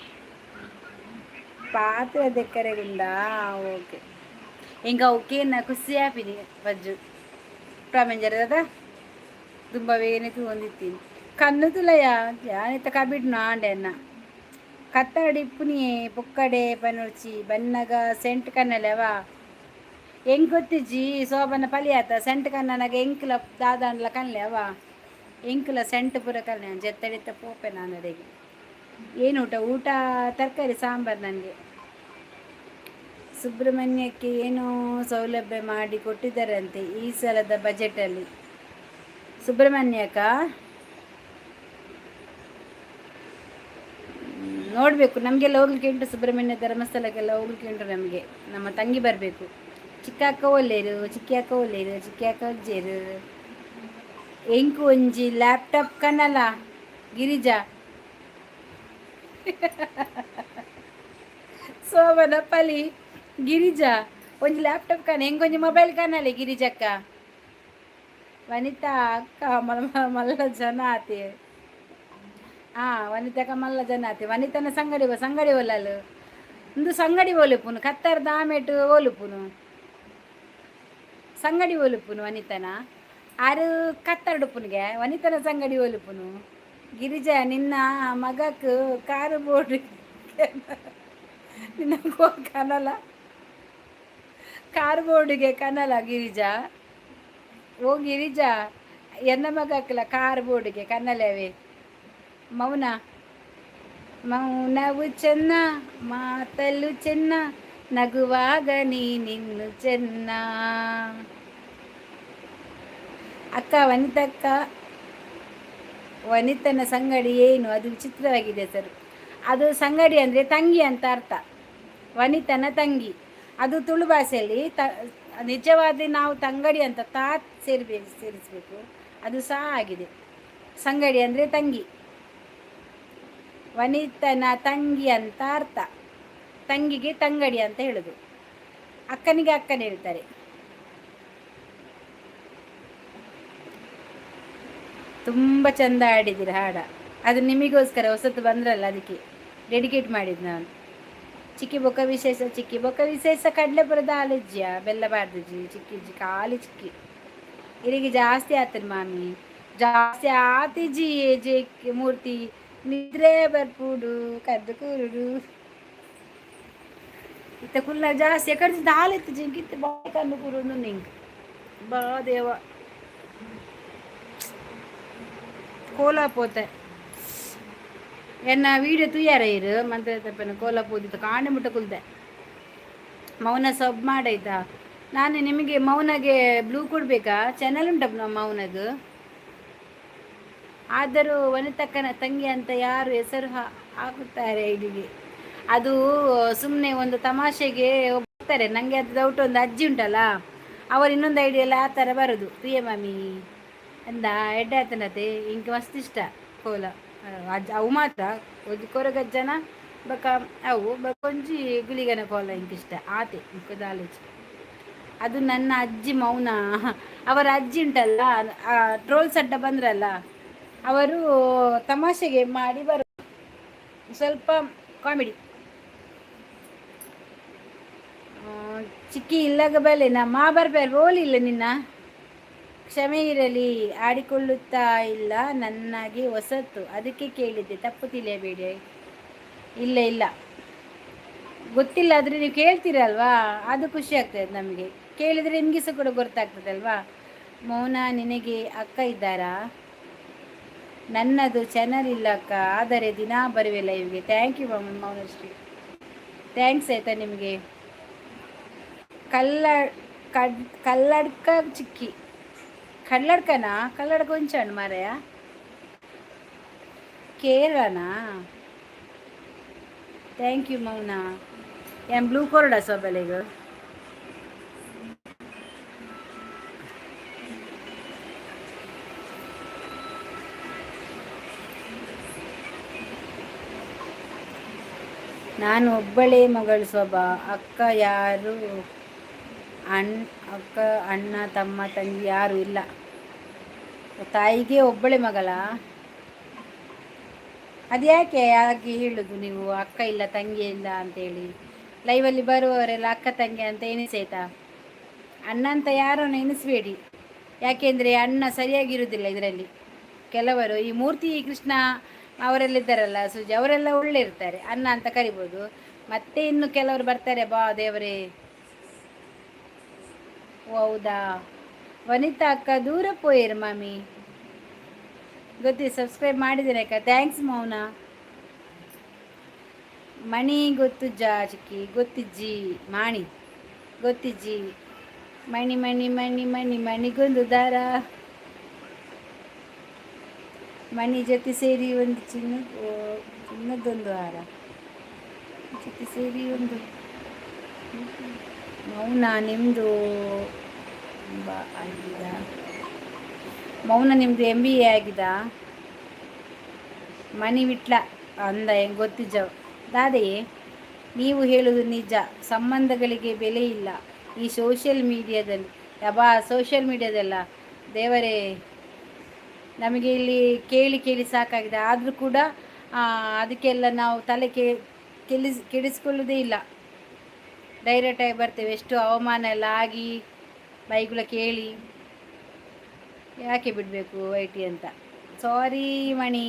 ಪಾತ್ರೆ ದೆಕ್ಕರೆಗುಂಡಾ? ಓಕೆ ఇంకా ఓకేనా ಖುಷಿ ಆಪಿನಿ ಬಜ್ಜು ಪ್ರಾಮೆಂಜರದ ತುಂಬ ವೇನಕ್ಕೆ ಹೊಂದಿತ್ತೀನಿ ಕಣ್ಣು ತುಲಯ ಯಾನೆತ್ತ ಕಬಿಡ್ನು ಆಂಡೆನ್ನ ಕತ್ತಡಿಪ್ಪುನಿ ಪುಕ್ಕಡೆ ಪನುರ್ಚಿ ಬನ್ನಗ ಸೆಂಟ್ ಕನ್ನಲೆವಾ ಹೆಂಗೆ ಗೊತ್ತಿಜ್ಜಿ ಶೋಭನ ಪಲಿಯಾತ ಸೆಂಟ್ ಕನ್ನನಗ ಎಂಕ್ಲ ದಾದಾಂಡ್ಲ ಕನ್ಲೆವ ಎಂಕ್ಲ ಸೆಂಟ್ ಪುರ ಕಲ್ಲೆ ಜೆತ್ತಡಿತ್ತ ಪೋಪೆ ನಾನು ಅಡೆಗೆ. ಏನು ಊಟ ತರಕಾರಿ ಸಾಂಬಾರು. ನನಗೆ ಸುಬ್ರಹ್ಮಣ್ಯಕ್ಕೆ ಏನೋ ಸೌಲಭ್ಯ ಮಾಡಿ ಕೊಟ್ಟಿದ್ದಾರಂತೆ ಈ ಸಲದ ಬಜೆಟಲ್ಲಿ. ಸುಬ್ರಹ್ಮಣ್ಯಕ್ಕ ನೋಡಬೇಕು. ನಮಗೆಲ್ಲ ಹೋಗ್ಲಿಕ್ಕೆ ಉಂಟು, ಸುಬ್ರಹ್ಮಣ್ಯ ಧರ್ಮಸ್ಥಳಕ್ಕೆಲ್ಲ ಹೋಗ್ಲಿಕ್ಕೆ ಉಂಟು ನಮಗೆ. ನಮ್ಮ ತಂಗಿ ಬರಬೇಕು. ಚಿಕ್ಕ ಅಕ್ಕ ಒಳ್ಳೆಯರು, ಚಿಕ್ಕಿ ಅಕ್ಕ ಒಳ್ಳೆಯರು, ಚಿಕ್ಕಿ ಅಕ್ಕ ಅಜ್ಜಿಯರು ಎಂಕು ಒಂಜಿ ಲ್ಯಾಪ್ಟಾಪ್ ಕನ್ನಲ ಗಿರಿಜಾ ಸೋಮನ ಪಲಿ ಗಿರಿಜಾ ಒಂಜಿ ಲ್ಯಾಪ್ಟಾಪ್ ಕನ ಎಂಕೊಂಜಿ ಮೊಬೈಲ್ ಕನ್ನಲೆ ಗಿರಿಜಕ್ಕ ವನಿತಾ ಅಕ್ಕ ಮಲ್ಲ ಜನ ಆತಿ ವನಿತಕ್ಕ ಮಲ್ಲ ಜನ ಆತಿ ವನಿತನ ಸಂಗಡಿ ಒಲ್ಲಲು ಇಂದು ಸಂಗಡಿ ಒಲುಪುನು ಕತ್ತಾರ ದಾಮೆಟ್ ಒಲುಪುನು ಸಂಗಡಿ ಒಲುಪುನು ವನಿತನ ಆರು ಕತ್ತರ್ಡುಪ್ಪುನಿಗೆ ವನಿತನ ಸಂಗಡಿ ಒಲುಪುನು ಗಿರಿಜಾ ನಿನ್ನ ಮಗಕ್ಕೆ ಕಾರು ಬೋರ್ಡ್ ನಿನ್ನ ಕನಲ ಕಾರು ಬೋರ್ಡಿಗೆ ಕನಲ ಗಿರಿಜಾ ಓ ಗಿರಿಜಾ ಎನ್ನ ಮಗಕ್ಕಲ್ಲ ಕಾರು ಬೋರ್ಡಿಗೆ ಕನ್ನಲವೇ ಮೌನ ಮೌನವು ಚೆನ್ನ ಮಾತಲ್ಲು ಚೆನ್ನ ನಗುವಾಗ ನೀನಿನ್ನು ಚೆನ್ನ ಅಕ್ಕ ವನಿತಕ್ಕ ವನಿತನ ಸಂಗಡಿ ಏನು ಅದು ವಿಚಿತ್ರವಾಗಿದೆ ಸರ್. ಅದು ಸಂಗಡಿ ಅಂದರೆ ತಂಗಿ ಅಂತ ಅರ್ಥ, ವನಿತನ ತಂಗಿ. ಅದು ತುಳು ಭಾಷೆಯಲ್ಲಿ ನಿಜವಾದ ನಾವು ತಂಗಡಿ ಅಂತ ಸೇರಿಸಬೇಕು, ಅದು ಸಹ ಆಗಿದೆ. ಸಂಗಡಿ ಅಂದರೆ ತಂಗಿ, ವನಿತನ ತಂಗಿ ಅಂತ ಅರ್ಥ. ತಂಗಿಗೆ ತಂಗಡಿ ಅಂತ ಹೇಳೋದು, ಅಕ್ಕನಿಗೆ ಅಕ್ಕನ ಹೇಳ್ತಾರೆ. ತುಂಬ ಚೆಂದ ಆಡಿದ್ದೀರಿ ಹಾಡ, ಅದು ನಿಮಗೋಸ್ಕರ ಹೊಸತು ಬಂದ್ರಲ್ಲ ಅದಕ್ಕೆ ಡೆಡಿಕೇಟ್ ಮಾಡಿದ್ದು ನಾನು. ಚಿಕ್ಕಿ ಬೊಕ್ಕ ವಿಶೇಷ, ಚಿಕ್ಕಿ ಬೊಕ್ಕ ವಿಶೇಷ ಕಡಲೆಪುರದ ಆಲಜ್ಜಿಯ ಬೆಲ್ಲಬಾರ್ದು ಚಿಕ್ಕಿಜ್ಜಿ ಖಾಲಿ ಚಿಕ್ಕಿ ಇರಿಗೆ ಜಾಸ್ತಿ ಆತನ ಮಾಮಿ, ಜಾಸ್ತಿ ಆತಿಜ್ಜಿ ಏಜೆ ಮೂರ್ತಿ ನಿದ್ರೆ ಬರ್ಪುಡು ಕದ್ದು ಕೂರುಡು ಇತ್ತ ಕುಲ್ಲ ಜಾಸ್ತಿ ಕಡ್ದು ದಾಲೆತ್ತು ಜಿಂಕಿತ್ತು ಬಾಯಿ ಕಣ್ಣು ಕೂರುದು ನಿಂಗೆ ಬಾ ದೇವ ಕೋಲ ಪೋತೆ ಎನ್ನ ವೀಡಿಯೋ ತುಯ್ಯಾರ ಇರು ಮಂತ್ರ ತಪ್ಪನ ಕೋಲ ಪೋದಿತ್ತು ಕಾಂಡೆ ಮುಟ್ಟ ಕುಲ್ದೆ ಮೌನ ಸಬ್ ಮಾಡಾಯ್ತಾ. ನಾನು ನಿಮಗೆ ಮೌನಗೆ ಬ್ಲೂ ಕೊಡಬೇಕಾ? ಚಾನಲ್ ಉಂಟಪ್ಪ ನಮ್ಮ ಮೌನದು. ಆದರೂ ವನಿತಕ್ಕನ ತಂಗಿ ಅಂತ ಯಾರು ಹೆಸರು ಹಾಕುತ್ತಾರೆ ಇಲ್ಲಿಗೆ? ಅದು ಸುಮ್ಮನೆ ಒಂದು ತಮಾಷೆಗೆ ಹೋಗ್ತಾರೆ. ನನಗೆ ಅದು ಡೌಟ್, ಒಂದು ಅಜ್ಜಿ ಉಂಟಲ್ಲ ಅವರು ಇನ್ನೊಂದು ಐಡಿಯೆಲ್ಲ ಆ ಥರ ಬರೋದು. ಪ್ರಿಯ ಮಾಮಿ ಅಂದ ಎಡ್ಡೆ ಆತನತೆ ಇಂಕ ಮಸ್ತ್ ಇಷ್ಟ ಕೋಲ ಅವು ಮಾತ್ರ ಒಂದು ಕೊರಗಜ್ಜನ ಬಕ ಅವು ಬಕೊಂಜಿ ಗುಳಿಗನ ಕೋಲ ಇಂಕ ಇಷ್ಟ ಆತೆ ಇಂಕದಾಲೇಜ್. ಅದು ನನ್ನ ಅಜ್ಜಿ ಮೌನ, ಅವರ ಅಜ್ಜಿ ಉಂಟಲ್ಲ ಟ್ರೋಲ್ಸ್ ಅಡ್ಡ ಬಂದ್ರಲ್ಲ ಅವರು ತಮಾಷೆಗೆ ಮಾಡಿ ಬರೋ ಸ್ವಲ್ಪ ಕಾಮಿಡಿ. ಚಿಕ್ಕಿ ಇಲ್ಲಾಗ ಬಲೆ ಮಾ ಬರ್ಬೇರು ರೋಲ್ ಇಲ್ಲ ನಿನ್ನ, ಕ್ಷಮೆ ಇರಲಿ, ಆಡಿಕೊಳ್ಳುತ್ತಾ ಇಲ್ಲ ನನಗೆ ಹೊಸತು ಅದಕ್ಕೆ ಕೇಳಿದ್ದೆ, ತಪ್ಪು ತಿಳಿಯಬೇಡಿ. ಇಲ್ಲ ಇಲ್ಲ ಗೊತ್ತಿಲ್ಲ ಆದರೆ ನೀವು ಕೇಳ್ತೀರಲ್ವಾ ಅದು ಖುಷಿ ಆಗ್ತದೆ ನಮಗೆ, ಕೇಳಿದರೆ ನಿಮಗೆ ಸಹ ಕೂಡ ಗೊತ್ತಾಗ್ತದಲ್ವಾ. ಮೌನ ನಿನಗೆ ಅಕ್ಕ ಇದ್ದಾರಾ? ನನ್ನದು ಚಾನಲ್ ಇಲ್ಲ ಅಕ್ಕ, ಆದರೆ ದಿನ ಬರುವೆ ಲೈವ್ಗೆ. ಥ್ಯಾಂಕ್ ಯು ಮೌನಶ್ರೀ, ಥ್ಯಾಂಕ್ಸ್ ಆಯಿತಾ ನಿಮಗೆ. ಕಲ್ಲಡ್ಕ ಚಿಕ್ಕಿ ಕಲ್ಲಡ್ಕನಾ? ಕಲ್ಲಡ್ಕ ಒಂಚಣ್ಣ ಮಾರಯ ಕೇರಳನಾ? ಥ್ಯಾಂಕ್ ಯು ಮೌನ. ಏನು ಬ್ಲೂ ಕೊರಡ ಸೊಬಲೆಗ ನಾನು ಒಬ್ಬಳೇ ಮಗಳು ಶೋಭಾ. ಅಕ್ಕ ಯಾರು? ಅಕ್ಕ ಅಣ್ಣ ತಮ್ಮ ತಂಗಿ ಯಾರು ಇಲ್ಲ. ತಾಯಿಗೆ ಒಬ್ಬಳೆ ಮಗಳ? ಅದು ಯಾಕೆ ಹಾಗೆ ಹೇಳೋದು ನೀವು, ಅಕ್ಕ ಇಲ್ಲ ತಂಗಿ ಇಲ್ಲ ಅಂತೇಳಿ? ಲೈವಲ್ಲಿ ಬರುವವರೆಲ್ಲ ಅಕ್ಕ ತಂಗಿ ಅಂತ ಎನಿಸಾಯ್ತಾ? ಅಣ್ಣ ಅಂತ ಯಾರನ್ನು ಎನಿಸಬೇಡಿ, ಯಾಕೆಂದರೆ ಅಣ್ಣ ಸರಿಯಾಗಿರುವುದಿಲ್ಲ ಇದರಲ್ಲಿ. ಕೆಲವರು ಈ ಮೂರ್ತಿ ಕೃಷ್ಣ ಅವರೆಲ್ಲ ಇದ್ದಾರಲ್ಲ, ಸುಜಿ ಅವರೆಲ್ಲ ಒಳ್ಳೆ ಇರ್ತಾರೆ, ಅಣ್ಣ ಅಂತ ಕರಿಬೋದು. ಮತ್ತೆ ಇನ್ನು ಕೆಲವರು ಬರ್ತಾರೆ, ಬಾ ದೇವರೇ. ಓ ಹೌದಾ? ವನಿತಾ ಅಕ್ಕ ದೂರ ಪೋಯರು ಮಾಮಿ, ಗೊತ್ತಿಲ್ಲ, ಸಬ್ಸ್ಕ್ರೈಬ್ ಮಾಡಿದ್ದೇನೆ ಅಕ್ಕ, ಥ್ಯಾಂಕ್ಸ್ ಮೌನ. ಮಣಿ ಗೊತ್ತುಜ್ಜಾ ಚಿಕ್ಕಿ? ಗೊತ್ತಿಜ್ಜಿ ಮಾಣಿ ಗೊತ್ತಿಜ್ಜಿ. ಮಣಿ ಮಣಿ ಮಣಿ ಮಣಿ ಮಣಿಗೊಂದು ದಾರ, ಮಣಿ ಜೊತೆ ಸೇರಿ ಒಂದು ಚಿನ್ನದೊಂದು ಹಾರ, ಜೊತೆ ಸೇರಿ ಒಂದು. ಮೌನ ನಿಮ್ಮದು ಬಾ ಆಗಿದ? ಮೌನ ನಿಮ್ಮದು MBA ಆಗಿದಾ? ಮನಿ ವಿಟ್ಲ ಅಂದ ಹೆಂಗೆ ಗೊತ್ತಿದ್ದವು ದಾದೇ. ನೀವು ಹೇಳೋದು ನಿಜ, ಸಂಬಂಧಗಳಿಗೆ ಬೆಲೆ ಇಲ್ಲ ಈ ಸೋಷಿಯಲ್ ಮೀಡಿಯಾದಲ್ಲಿ. ಯಬ್ಬಾ ಸೋಷಿಯಲ್ ಮೀಡಿಯಾದಲ್ಲ ದೇವರೇ, ನಮಗೆ ಇಲ್ಲಿ ಕೇಳಿ ಕೇಳಿ ಸಾಕಾಗಿದೆ. ಆದರೂ ಕೂಡ ಅದಕ್ಕೆಲ್ಲ ನಾವು ತಲೆ ಕೆಡಿಸ್ಕೊಳ್ಳೋದೇ ಇಲ್ಲ. ಡೈರೆಕ್ಟಾಗಿ ಬರ್ತೇವೆ. ಎಷ್ಟು ಅವಮಾನ ಎಲ್ಲ ಆಗಿ ಬೈಗುಳ ಕೇಳಿ ಯಾಕೆ ಬಿಡಬೇಕು IT ಅಂತ. ಸಾರಿ ಮಣಿ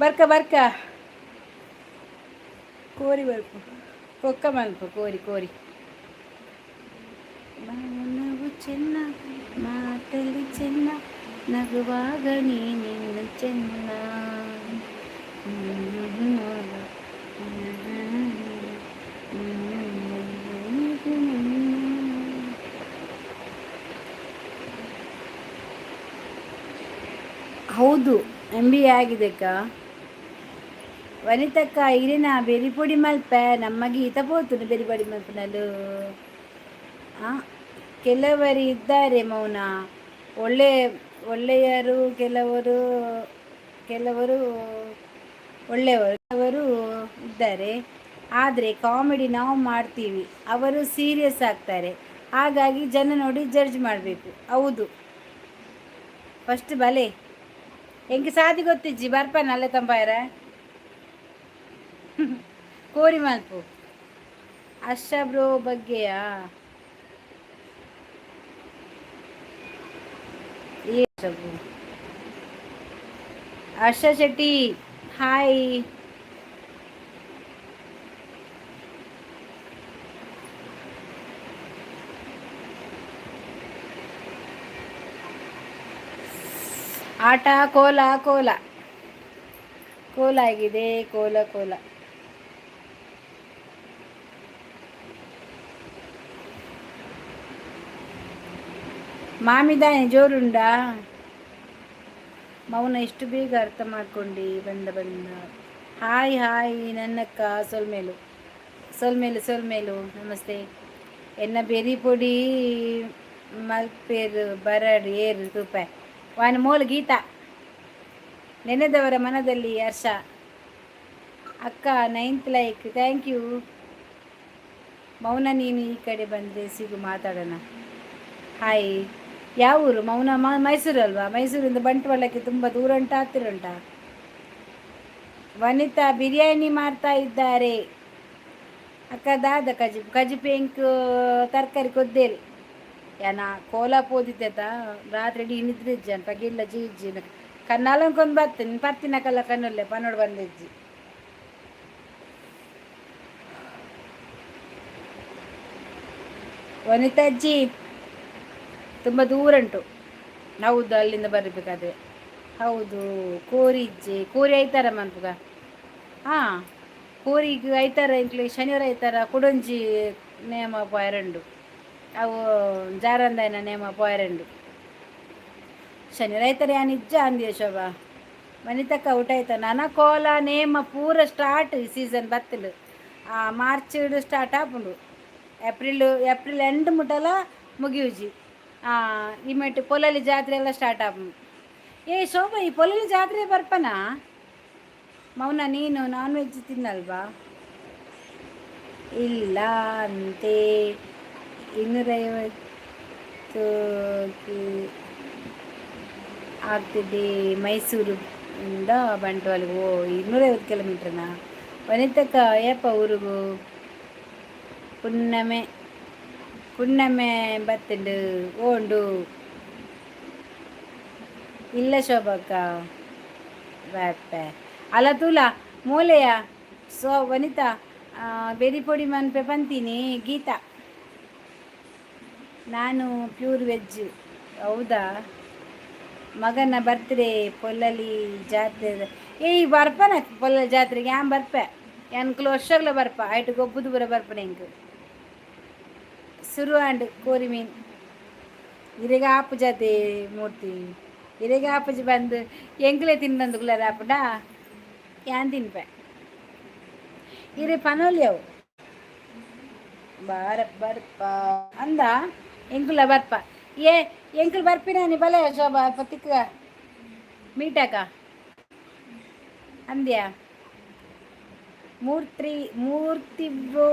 ಬರ್ಕ ಕೋರಿ ಬರ್ಪು ಕೊಕ್ಕ ಮಲ್ಪು ಕೋರಿ ಮೌನವು ಚೆನ್ನ ಮಾತಲ್ಲಿ ಚೆನ್ನ, ನಗುವಾಗ ನೀನಿನ್ನು ಚೆನ್ನ. ಹೌದು, MBA ಆಗಿದೆ ಅಕ್ಕ. ವನಿತಕ್ಕ ಇರಿನ ಬೆರಿಪೊಡಿ ಮಲ್ಪ ನಮಗೆ ಈತ ಪೋತು ಬೆರಿಪೊಡಿ ಮಲ್ಪನಲು. ಕೆಲವರು ಇದ್ದಾರೆ ಮೌನ, ಒಳ್ಳೆಯರು, ಕೆಲವರು ಒಳ್ಳೆಯವರು ಇದ್ದಾರೆ. ಆದರೆ ಕಾಮಿಡಿ ನಾವು ಮಾಡ್ತೀವಿ, ಅವರು ಸೀರಿಯಸ್ ಆಗ್ತಾರೆ. ಹಾಗಾಗಿ ಜನ ನೋಡಿ ಜಡ್ಜ್ ಮಾಡಬೇಕು. ಹೌದು, ಫಸ್ಟ್ ಬಲೆ ಹೆಂಗೆ ಸಾದಿ ಗೊತ್ತಿಜ್ಜಿ ಬರ್ಪನ ಅಲ್ಲೇ ತಂಪಾಯರ ಕೋರಿ ಮಲ್ಪು. ಬ್ರೋ ಬಗ್ಗೆಯಾ? ಹರ್ಷ ಶೆಟ್ಟಿ ಹಾಯ್. ಆಟ ಕೋಲ ಆಗಿದೆ. ಕೋಲ ಮಾಮಿದಾನೆ ಜೋರುಂಡಾ? ಮೌನ ಎಷ್ಟು ಬೇಗ ಅರ್ಥ ಮಾಡ್ಕೊಂಡು ಬಂದ. ಹಾಯ್ ನನ್ನಕ್ಕ ಸೊಲ್ಮೇಲು ನಮಸ್ತೆ. ಎನ್ನ ಬೆರಿ ಪೊಡಿ ಮಲ್ಪೇರು ಬರಡ್ ಏರು ರೂಪಾಯಿ ವಾನ ಮೂಲ ಗೀತಾ. ನೆನೆದವರ ಮನದಲ್ಲಿ ಹರ್ಷ ಅಕ್ಕ 9th ಲೈಕ್. ಥ್ಯಾಂಕ್ ಯು ಮೌನ. ನೀನು ಈ ಕಡೆ ಬಂದರೆ ಸಿಗು ಮಾತಾಡೋಣ. ಹಾಯ್. ಯಾವ ಊರು ಮೌನ? ಮೈಸೂರು ಅಲ್ವಾ? ಮೈಸೂರಿಂದ ಬಂಟ್ವಾಳಕ್ಕೆ ತುಂಬ ದೂರ ಉಂಟಾ ಹತ್ತಿರ ಉಂಟಾ? ವನಿತಾ ಬಿರಿಯಾನಿ ಮಾಡ್ತಾ ಇದ್ದಾರೆ ಅಕ್ಕ. ದಾದ ಕಜಿ ಪೆಂಕ್ ತರಕಾರಿ ಕೊದ್ದೇರಿ ಯಾನ ಕೋಲ ಪೋದಿತ್ತ ರಾತ್ರಿ ಇಡೀ ನಿದ್ರಿಜ್ಜಿ ಅನ್ ಪಗಿಲ್ಲ ಜೀಜ್ಜಿ ಕಣ್ಣಾಲಂಕೊಂದು ಬರ್ತೀನಿ ಪತ್ತಿನಕಲ್ಲ ಕಣ್ಣಲ್ಲೇ ಪನ್ನೋಡು ಬಂದಿಜ್ಜಿ. ವನಿತಾಜ್ಜಿ ತುಂಬ ದೂರ ಉಂಟು. ಹೌದು, ಅಲ್ಲಿಂದ ಬರಬೇಕಾದ್ರೆ. ಹೌದು, ಕೋರಿ ಐತಾರ ಮನ್ಪುಗ. ಕೋರಿಗೆ ಐತಾರ ಇಂಕ್ಲಿ ಶನಿವಾರ ಐತಾರ ಕುಡೊಂಜಿ ನೇಮ ಪೋಯರಂಡು. ಅವು ಜಾರಂದಾಯನ ನೇಮ ಪೋಯರಂಡು. ಶನಿವಾರ ಐತಾರ ಯಾನ್ ನಿಜ ಅಂದಿಯ ಶೋಭಾ. ವನಿತಕ್ಕ ಊಟ ಆಯ್ತಾ? ನನ್ನ ಕೋಲ ನೇಮ ಪೂರ ಸ್ಟಾರ್ಟ್ ಈ ಸೀಸನ್ ಬತ್ತಲು. ಮಾರ್ಚ್ ಸ್ಟಾರ್ಟ್ ಆಪುಂಡು. ಏಪ್ರಿಲ್ ಎಂಡ್ ಮುಟ್ಟಲ ಮುಗಿಯುಜಿ. ಈ ಮೆಟ್ಟು ಪೊಲಲಿ ಜಾತ್ರೆ ಎಲ್ಲ ಸ್ಟಾರ್ಟ್ ಆಪುಂಡು. ಶೋಭಾ, ಈ ಪೊಲಲಿ ಜಾತ್ರೆ ಬರ್ಪನಾ? ಮೌನ ನೀನು ನಾನ್ ವೆಜ್ ತಿನ್ನಲ್ವಾ? ಇಲ್ಲ ಅಂತೆ. 250 ಆಗ್ತಿದೆ ಮೈಸೂರಿಂದ ಬಂಟ್ವಾಳಿಗೆ. 250 ಕಿಲೋಮೀಟ್ರನಾ? ವನಿತಕ್ಕ ಏಪ ಊರಿಗೂ? ಪುಣ್ಣಮೆ ಬತ್ತುಂಡು ಓಂಡು. ಇಲ್ಲ ಶೋಭಕ್ಕ ಬ್ಯಾಪೆ ಅಲ್ಲ ತೂಲ ಮೂಲೆಯ ವನಿತಾ ಬೆರಿ ಪೊಡಿ ಮನ್ಪೆ ಪಂತೀನಿ ಗೀತಾ. ನಾನು ಪ್ಯೂರ್ ವೆಜ್. ಹೌದಾ? ಮಗನ ಬರ್ತ್ಡೇ ಪೊಲ್ಲಲಿ ಜಾತ್ರೆ. ಬರ್ಪನ ಪೊಲ್ಲಲಿ ಜಾತ್ರೆಗೆ ಯಾನ್ ಬರ್ಪೆ ಎನ್ಕಲು ವರ್ಷಗಳ ಬರ್ಪ ಆಯ್ತು ಗೊಬ್ಬುದು ಬರ ಬರ್ಪನೆ ಹೆಂಗೆ ಸುರು ಆಂಡ್ ಕೋರಿ ಮೀನ್ ಇರೆಗ ಆಪು ಜಾತಿ ಮೂರ್ತಿ ಇರೆಗ ಆಪುಜಿ ಬಂದು ಎಂಕ್ಲೆ ತಿನ್ನಂದು ಕುಲರ ಆಪುಡಾ ಯಾನ್ ತಿನ್ಪೆ ಇರೆ ಪನೋಲಿ ಅವು ಬಾರ ಬರ್ಪ ಅಂದ ಎಂಕುಲ ಬರ್ಪ ಏ ಎಂಕುಲ್ ಬರ್ಪಿನ ನೀ ಬಲ ಶೋಭಾ ಪತ್ತಿಕ್ಕ ಮೀಟಾಕ ಅಂದ್ಯಾ ಮೂರ್ತಿ ಮೂರ್ತಿ ಬ್ರೋ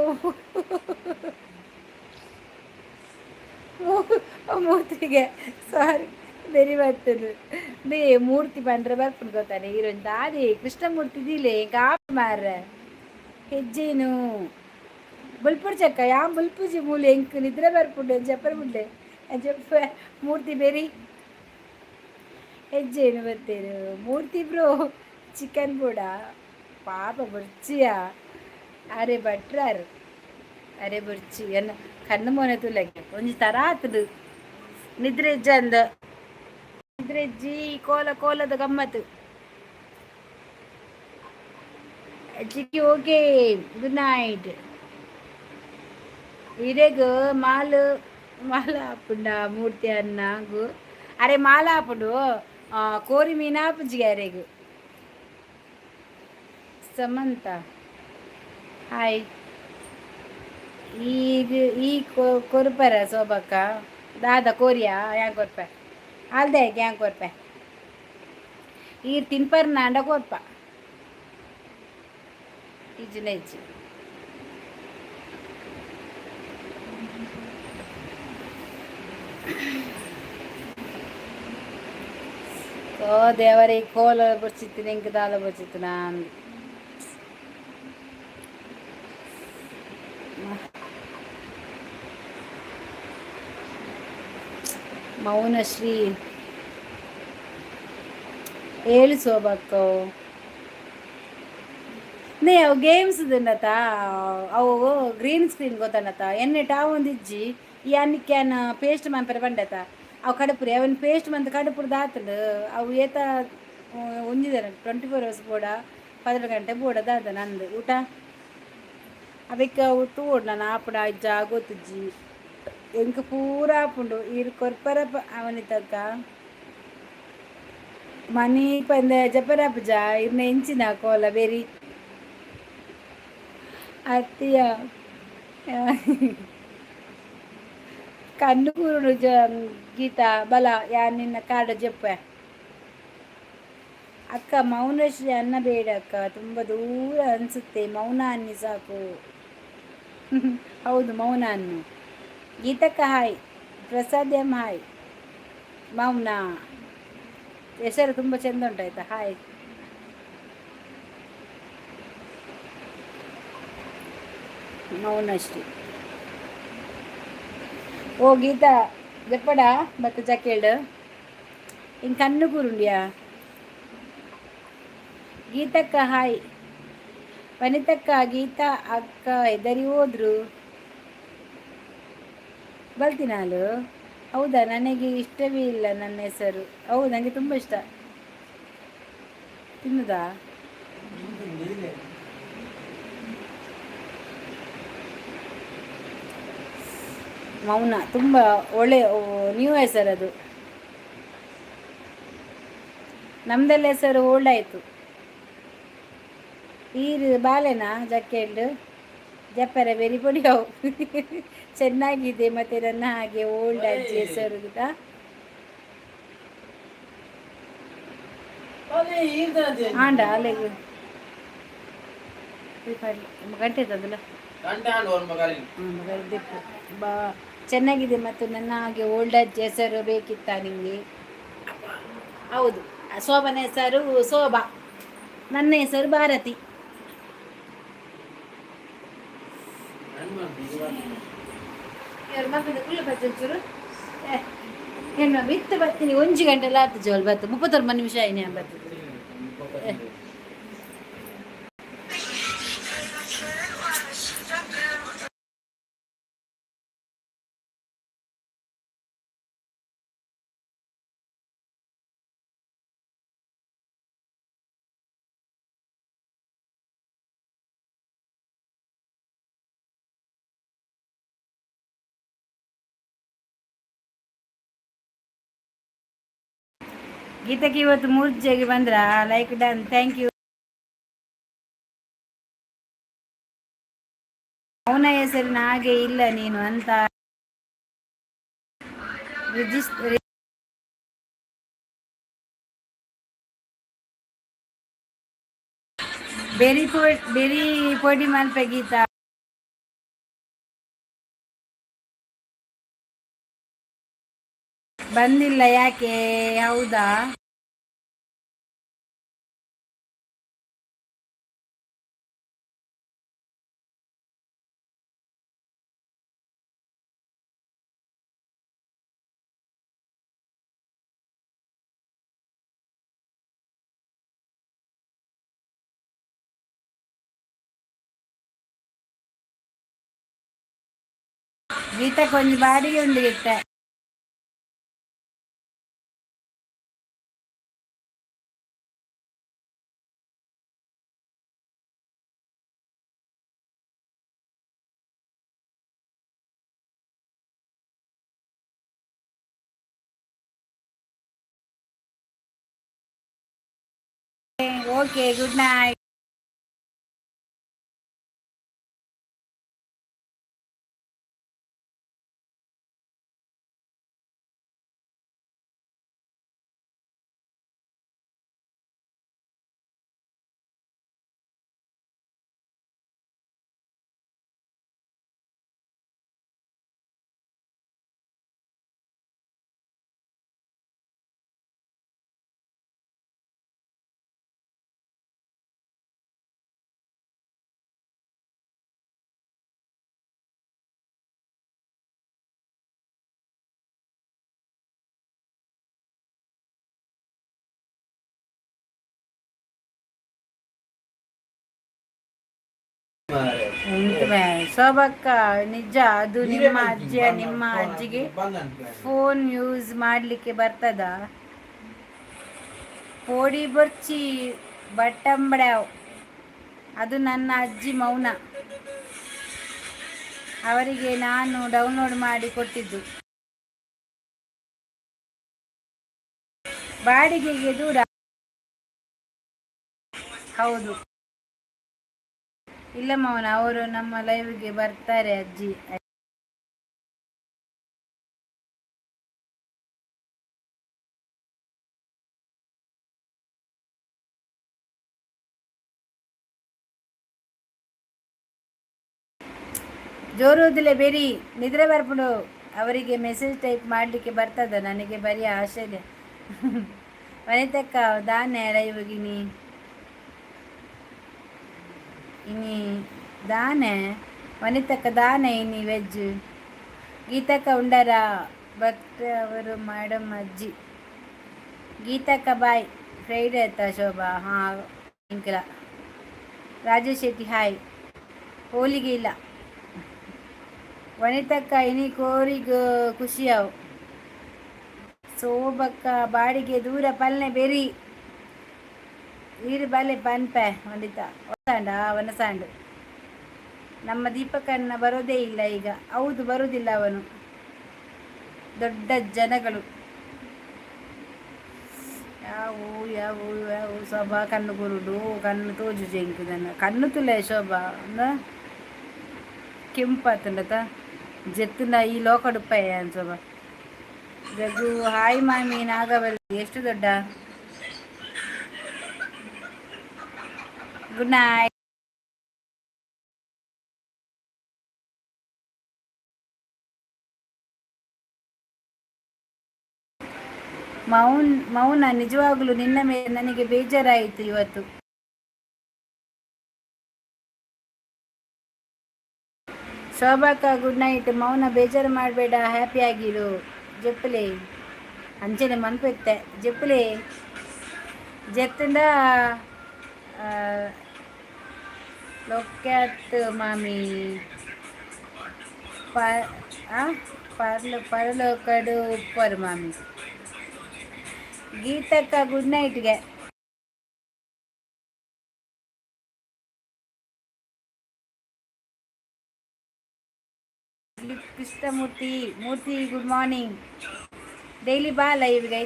ಮೂರ್ತಿಗೆ ಸಾರಿ ಬೆರಿ ಬರ್ತದೆ ದೇ ಮೂರ್ತಿ ಬಂದ್ರೆ ಬರ್ಪುಂಡು ಗೊತ್ತಾನೆ ಈರೊಂದು ದಾದಿ ಕೃಷ್ಣಮೂರ್ತಿ ದಿಲೆ ಕಾಪ ಮಾರ ಹೆಜ್ಜೇನು ಬಲ್ಪುಡ್ ಚಕ್ಕ ಯಾ ಬಲ್ಪುಜಿ ಮೂಲೆ ಎಂಕ್ ನಿದ್ರೆ ಬರ್ಪುಂಡು ಜಪ್ಪರ್ ಮುಂಡೆ ಜಪ್ಪ ಮೂರ್ತಿ ಬೇರಿ ಹೆಜ್ಜೇನು ಬರ್ತೇನು ಮೂರ್ತಿ ಬ್ರೋ ಚಿಕನ್ ಬೋಡ ಪಾಪ ಬರ್ಚಿಯಾ ಅರೆ ಭಟ್ರಾರು ಅರೆ ಬರ್ಚಿ ಎನ್ನ ಕಣ್ಣು ಮೊನೆ ತುಲಗೆ ಒಂಜಿ ತರ ಆತದು ನಿದ್ರೆ ಇಜ್ಜ ಅಂದ ನಿದ್ರೆ ಇಜ್ಜಿ ಕೋಲದ ಗಮ್ಮತ್ತು ಚಿಕ್ಕಿ ಓಕೆ ಗುಡ್ ನೈಟ್ ಇರೆಗ್ ಮಾಲ ಹಾಪುಂಡ ಮೂರ್ತಿ ಅನ್ನಗು ಅರೆ ಮಾಲ ಹಾಪುಂಡು ಕೋರಿ ಮೀನ ಹಾಪುಜಿಗೆ ಅರೆಗು ಸಮಂತ ಹಾಯ್ ಈಗ ಈ ಕೊರ್ಪರ ಸೋಬಕ್ಕ ದಾದ ಕೋರಿಯಾ ಯಾಂಗ್ ಕೊರ್ಪ ಅಲ್ದೆ ಯಾಂಗ್ ಕೊರ್ಪ ಈ ತಿನ್ಪರ್ ನಾಂಡ ಕೊರ್ಪ ಇಜ್ಜಿನ ಇಜ್ಜಿ ಓ ದೇವರೇ ಕೋಲ ಬರ್ಚಿತ್ತು ನೆಂಕ್ ದಾಲ ಬರ್ಚಿತ್ತು ನಾನು ಮೌನಶ್ರೀ ಹೇಳಿ ಸೋಬಕ್ಕ ನೇ ಅವು ಗೇಮ್ಸ್ ನತ ಅವು ಗ್ರೀನ್ ಸ್ಕ್ರೀನ್ ಗೊತ್ತನತ ಎನ್ನೆಟ ಒಂದು ಇಜ್ಜಿ ಈ ಅನ್ನಕ್ಯಾನ ಪೇಸ್ಟ್ ಮಂಪರ ಬಂಡತ ಅವು ಕಡಪುರಿ ಅವನ್ ಪೇಸ್ಟ್ ಮಂತ್ ಕಡಪುರ ದಾತಲು ಅವು ಏತ ಒಂದಿದಾರೆ 24 hours ಬೋಡ 12 ಗಂಟೆ ಬೋಡ ದಾದ ನಂದು ಊಟ ಅದಕ್ಕೆ ಊಟ ಓಡ್ ನಾನು ಆಪುಡ ಅಜ್ಜ ಗೊತ್ತಿಜ್ಜಿ ಎಂಕ ಪೂರ ಆಪುಂಡು ಈರು ಕೊರ್ಪರ ಅವನಿತಕ್ಕ ಮನಿ ಪಂದ ಜಪರಾಪುಜ ಇರ್ನ ಎಂಚಿನ ಕೋಲ ಬೇರಿ ಅತ್ತಿಯ ಕಣ್ಣು ಕೂರುಡು ಗೀತಾ ಬಲ ಯಾ ನಿನ್ನ ಕಾಡ ಜಪ್ಪ ಅಕ್ಕ ಮೌನಶ್ರೀ ಅನ್ನ ಬೇಡ ಅಕ್ಕ ತುಂಬ ದೂರ ಅನಿಸುತ್ತೆ ಮೌನ ಅನ್ನಿ ಸಾಕು ಹೌದು ಮೌನ ಅನ್ನು ಗೀತಕ್ಕ ಹಾಯ್ ಪ್ರಸಾದ್ ಎಂ ಹಾಯ್ ಮೌನ ಹೆಸರು ತುಂಬ ಚೆಂದ ಉಂಟಾಯ್ತಾ ಹಾಯ್ ಮೌನಶ್ರೀ ಓ ಗೀತಾ ಜಪ್ಪಡ ಮತ್ತೆ ಜಕ್ಕೇಳು ಹಿಂಗೆ ಕಣ್ಣು ಕೂರುಂಡಿಯಾ ಗೀತಕ್ಕ ಹಾಯ್ ವನಿತಕ್ಕ ಗೀತಾ ಅಕ್ಕ ಎದರಿ ಹೋದ್ರು ಬಲ್ತಿನಾಲು ಹೌದಾ ನನಗೆ ಇಷ್ಟವೇ ಇಲ್ಲ ನನ್ನ ಹೆಸರು ಹೌದು ನನಗೆ ತುಂಬ ಇಷ್ಟ ತಿನ್ನುದಾ ಮೌನ ತುಂಬ ಒಳ್ಳೆ ನ್ಯೂ ಹೆಸರು ಅದು ನಮ್ದೆಲ್ಲ ಹೆಸರು ಓಲ್ಡ್ ಆಯಿತು ಈರು ಬಾಲೆನಾ ಜಕ್ಕೆಂಡು ಜಪ್ಪರ ಬೆರಿ ಪೊಡಿಯವು ಚೆನ್ನಾಗಿದೆ ಮತ್ತೆ ನನ್ನ ಹಾಗೆ ಓಲ್ಡ್ ಅಜ್ಜಿ ಹೆಸರು ಆಂಡ ಅಲ್ಲಿಗೆ ಗಂಟೆ ತಂದಲ್ಲ ಬಾ ಚೆನ್ನಾಗಿದೆ ಮತ್ತು ನನ್ನ ಹಾಗೆ ಓಲ್ಡ್ ಅಜ್ಜಿ ಹೆಸರು ಬೇಕಿತ್ತ ನಿಮಗೆ ಹೌದು ಶೋಭನ ಹೆಸರು ಶೋಭಾ ನನ್ನ ಹೆಸರು ಭಾರತಿ ಕುಳ್ಳು ಹೆಣ್ಣು ಬಿತ್ತು ಬರ್ತೀನಿ 1 ಗಂಟೆಲ್ಲ ಆಯ್ತು ಜೋಲ್ ಬತ್ತು 31 ನಿಮಿಷ ಆಯ್ನೆ ಬರ್ತದೆ ಗೀತಕ್ಕೆ ಇವತ್ತು ಮೂರ್ಜೆಗೆ ಬಂದ್ರ ಲೈಕ್ ಡನ್ ಥ್ಯಾಂಕ್ ಯು ಅವನ ಹೆಸರಿನ ಹಾಗೆ ಇಲ್ಲ ನೀನು ಅಂತ ರಿಜಿಸ್ಟರ್ ಬೆರಿ ಪೊಡಿ ಮಲ್ಪೆ ಗೀತಾ ಬಂದಿಲ್ಲ ಯಾಕೆ? ಹೌದಾ? ಗೀತಾ ಕೊಂಚ ಬಾಡಿಗೆ ಉಂಡು ಗಿಟ್ಟ. Okay, good night. ಶೋಭಕ್ಕ, ನಿಜ ಅದು ನಿಮ್ಮ ಅಜ್ಜಿಗೆ ಫೋನ್ ಯೂಸ್ ಮಾಡಲಿಕ್ಕೆ ಬರ್ತದ? ಪೋಡಿ ಬರ್ಚಿ ಬಟ್ಟಂಬಡ್ಯಾವ್. ಅದು ನನ್ನ ಅಜ್ಜಿ ಮೌನ. ಅವರಿಗೆ ನಾನು ಡೌನ್ಲೋಡ್ ಮಾಡಿ ಕೊಟ್ಟಿದ್ದು. ಬಾಡಿಗೆಗೆ ದೂರ. ಹೌದು. ಇಲ್ಲ ಮೌನ, ಅವರು ನಮ್ಮ ಲೈವ್ಗೆ ಬರ್ತಾರೆ ಅಜ್ಜಿ. ಜೋರುದಿಲ್ಲ ಬೇರಿ, ನಿದ್ರೆ ಬರ್ಬಿಡು. ಅವರಿಗೆ ಮೆಸೇಜ್ ಟೈಪ್ ಮಾಡಲಿಕ್ಕೆ ಬರ್ತದ? ನನಗೆ ಬರೀ ಆಶ್ಚರ್ಯ. ವನಿತಕ್ಕ ದಾನೆ ಲೈವ್ಗಿನಿ ಇನಿ ದಾನೆ ವನಿತಕ್ಕ ದಾನೆ ಇನಿ ವೆಜ್. ಗೀತಕ್ಕ ಉಂಡರ ಭಕ್ತ ಅವರು ಮೇಡಮ್ ಅಜ್ಜಿ. ಗೀತಕ್ಕ ಬಾಯ್. ಫ್ರೈಡೆ ಆಯ್ತಾ ಶೋಭಾ? ಹಾಂ, ಇಂಕಲ. ರಾಜೇಶ್ ಶೆಟ್ಟಿ ಹಾಯ್. ಹೋಲಿಗೆ ಇಲ್ಲ. ವನಿತಕ್ಕ ಇನಿ ಕೋರಿಗ ಖುಷಿಯಾವ್. ಶೋಭಕ್ಕ ಬಾಡಿಗೆ ದೂರ ಪಲ್ನೆ ಬೆರಿ ಈರು ಬಾಲೆ ಪನ್ಪೆ ವನಿತ ಹೊಸಾಂಡ ವನಸಾಂಡು. ನಮ್ಮ ದೀಪಕಣ್ಣ ಬರೋದೇ ಇಲ್ಲ ಈಗ. ಹೌದು, ಬರುವುದಿಲ್ಲ ಅವನು. ದೊಡ್ಡ ಜನಗಳು ಯಾವು ಯಾವು ಯಾವು ಶೋಭಾ ಕಣ್ಣು ಕುರುಡು ಕಣ್ಣು ತೋಜು ಜಂಕಿದನ್ನ ಕಣ್ಣು ತುಲೆ ಶೋಭಾ ಕೆಂಪಾತಂಡತ ಜೆತ್ತುನ ಈ ಲೋಕಡುಪ್ಪಯ್ಯ ಶೋಭಾ. ಜಗ್ಗು ಹಾಯ್ ಮಾಮಿ ನಾಗವಲ್ಲಿ ಎಷ್ಟು ದೊಡ್ಡ. Good night. ಮೌನ, ನಿಜವಾಗ್ಲೂ ನಿನ್ನ ಮೇಲೆ ನನಗೆ ಬೇಜಾರಾಯಿತು ಇವತ್ತು. ಶೋಭಾಕ ಗುಡ್ ನೈಟ್. ಮೌನ, ಬೇಜಾರು ಮಾಡಬೇಡ, ಹ್ಯಾಪಿ ಆಗಿರು. ಜಪ್ಪಲೆ ಅಂಚನೆ ಮನ್ಪೆತ್ತೆ ಜಪ್ಪಲೆ ಜೆತ್ತಂದ ಲೊಕ್ಯಾತ್ ಮಾಮಿ ಪರಲೋಕಡು ಉಪ್ಪರು ಮಾಮಿ. ಗೀತಕ್ಕ ಗುಡ್ ನೈಟ್ಗೆ. Krishnamurthy good morning. ಡೈಲಿ ಬಾ ಲೈವ್ಗೆ.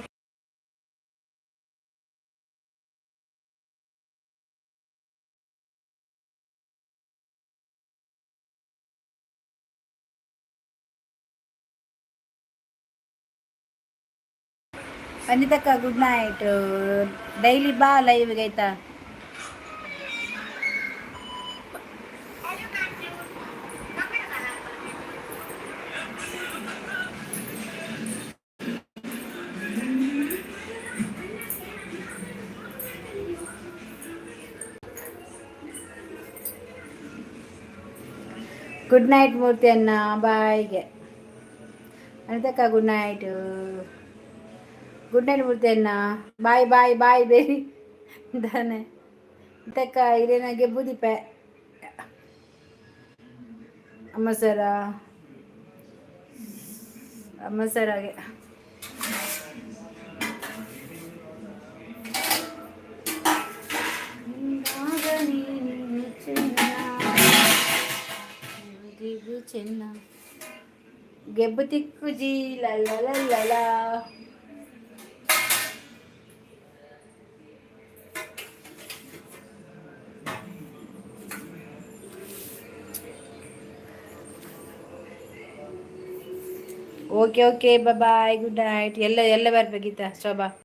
Anitha good night. ಡೈಲಿ ಬಾ ಲೈವ್ಗೆ ಆಯ್ತಾ. ಗುಡ್ ನೈಟ್ ಮೂರ್ತಿ ಅಣ್ಣ, ಬಾಯ್ಗೆ. Anitha good night. Good night Murthy ಅಣ್ಣ, ಬಾಯ್ ಬಾಯ್ ಬಾಯ್ ಬೇರಿ ದಾನೆ ಅನಿತಕ್ಕ ಹಿರೇನಾಗೆ ಬೂದಿಪೆ ಅಮ್ಮ ಸರ ಹಾಗೆ ಚೆನ್ನ ಗೆಬ್ಬು ತಿಕ್ಕು ಜಿ ಲಲ್ಲ. Okay bye good night. ಎಲ್ಲ ಬರ್ಬೇಕಿತ್ತ ಶೋಭಾ?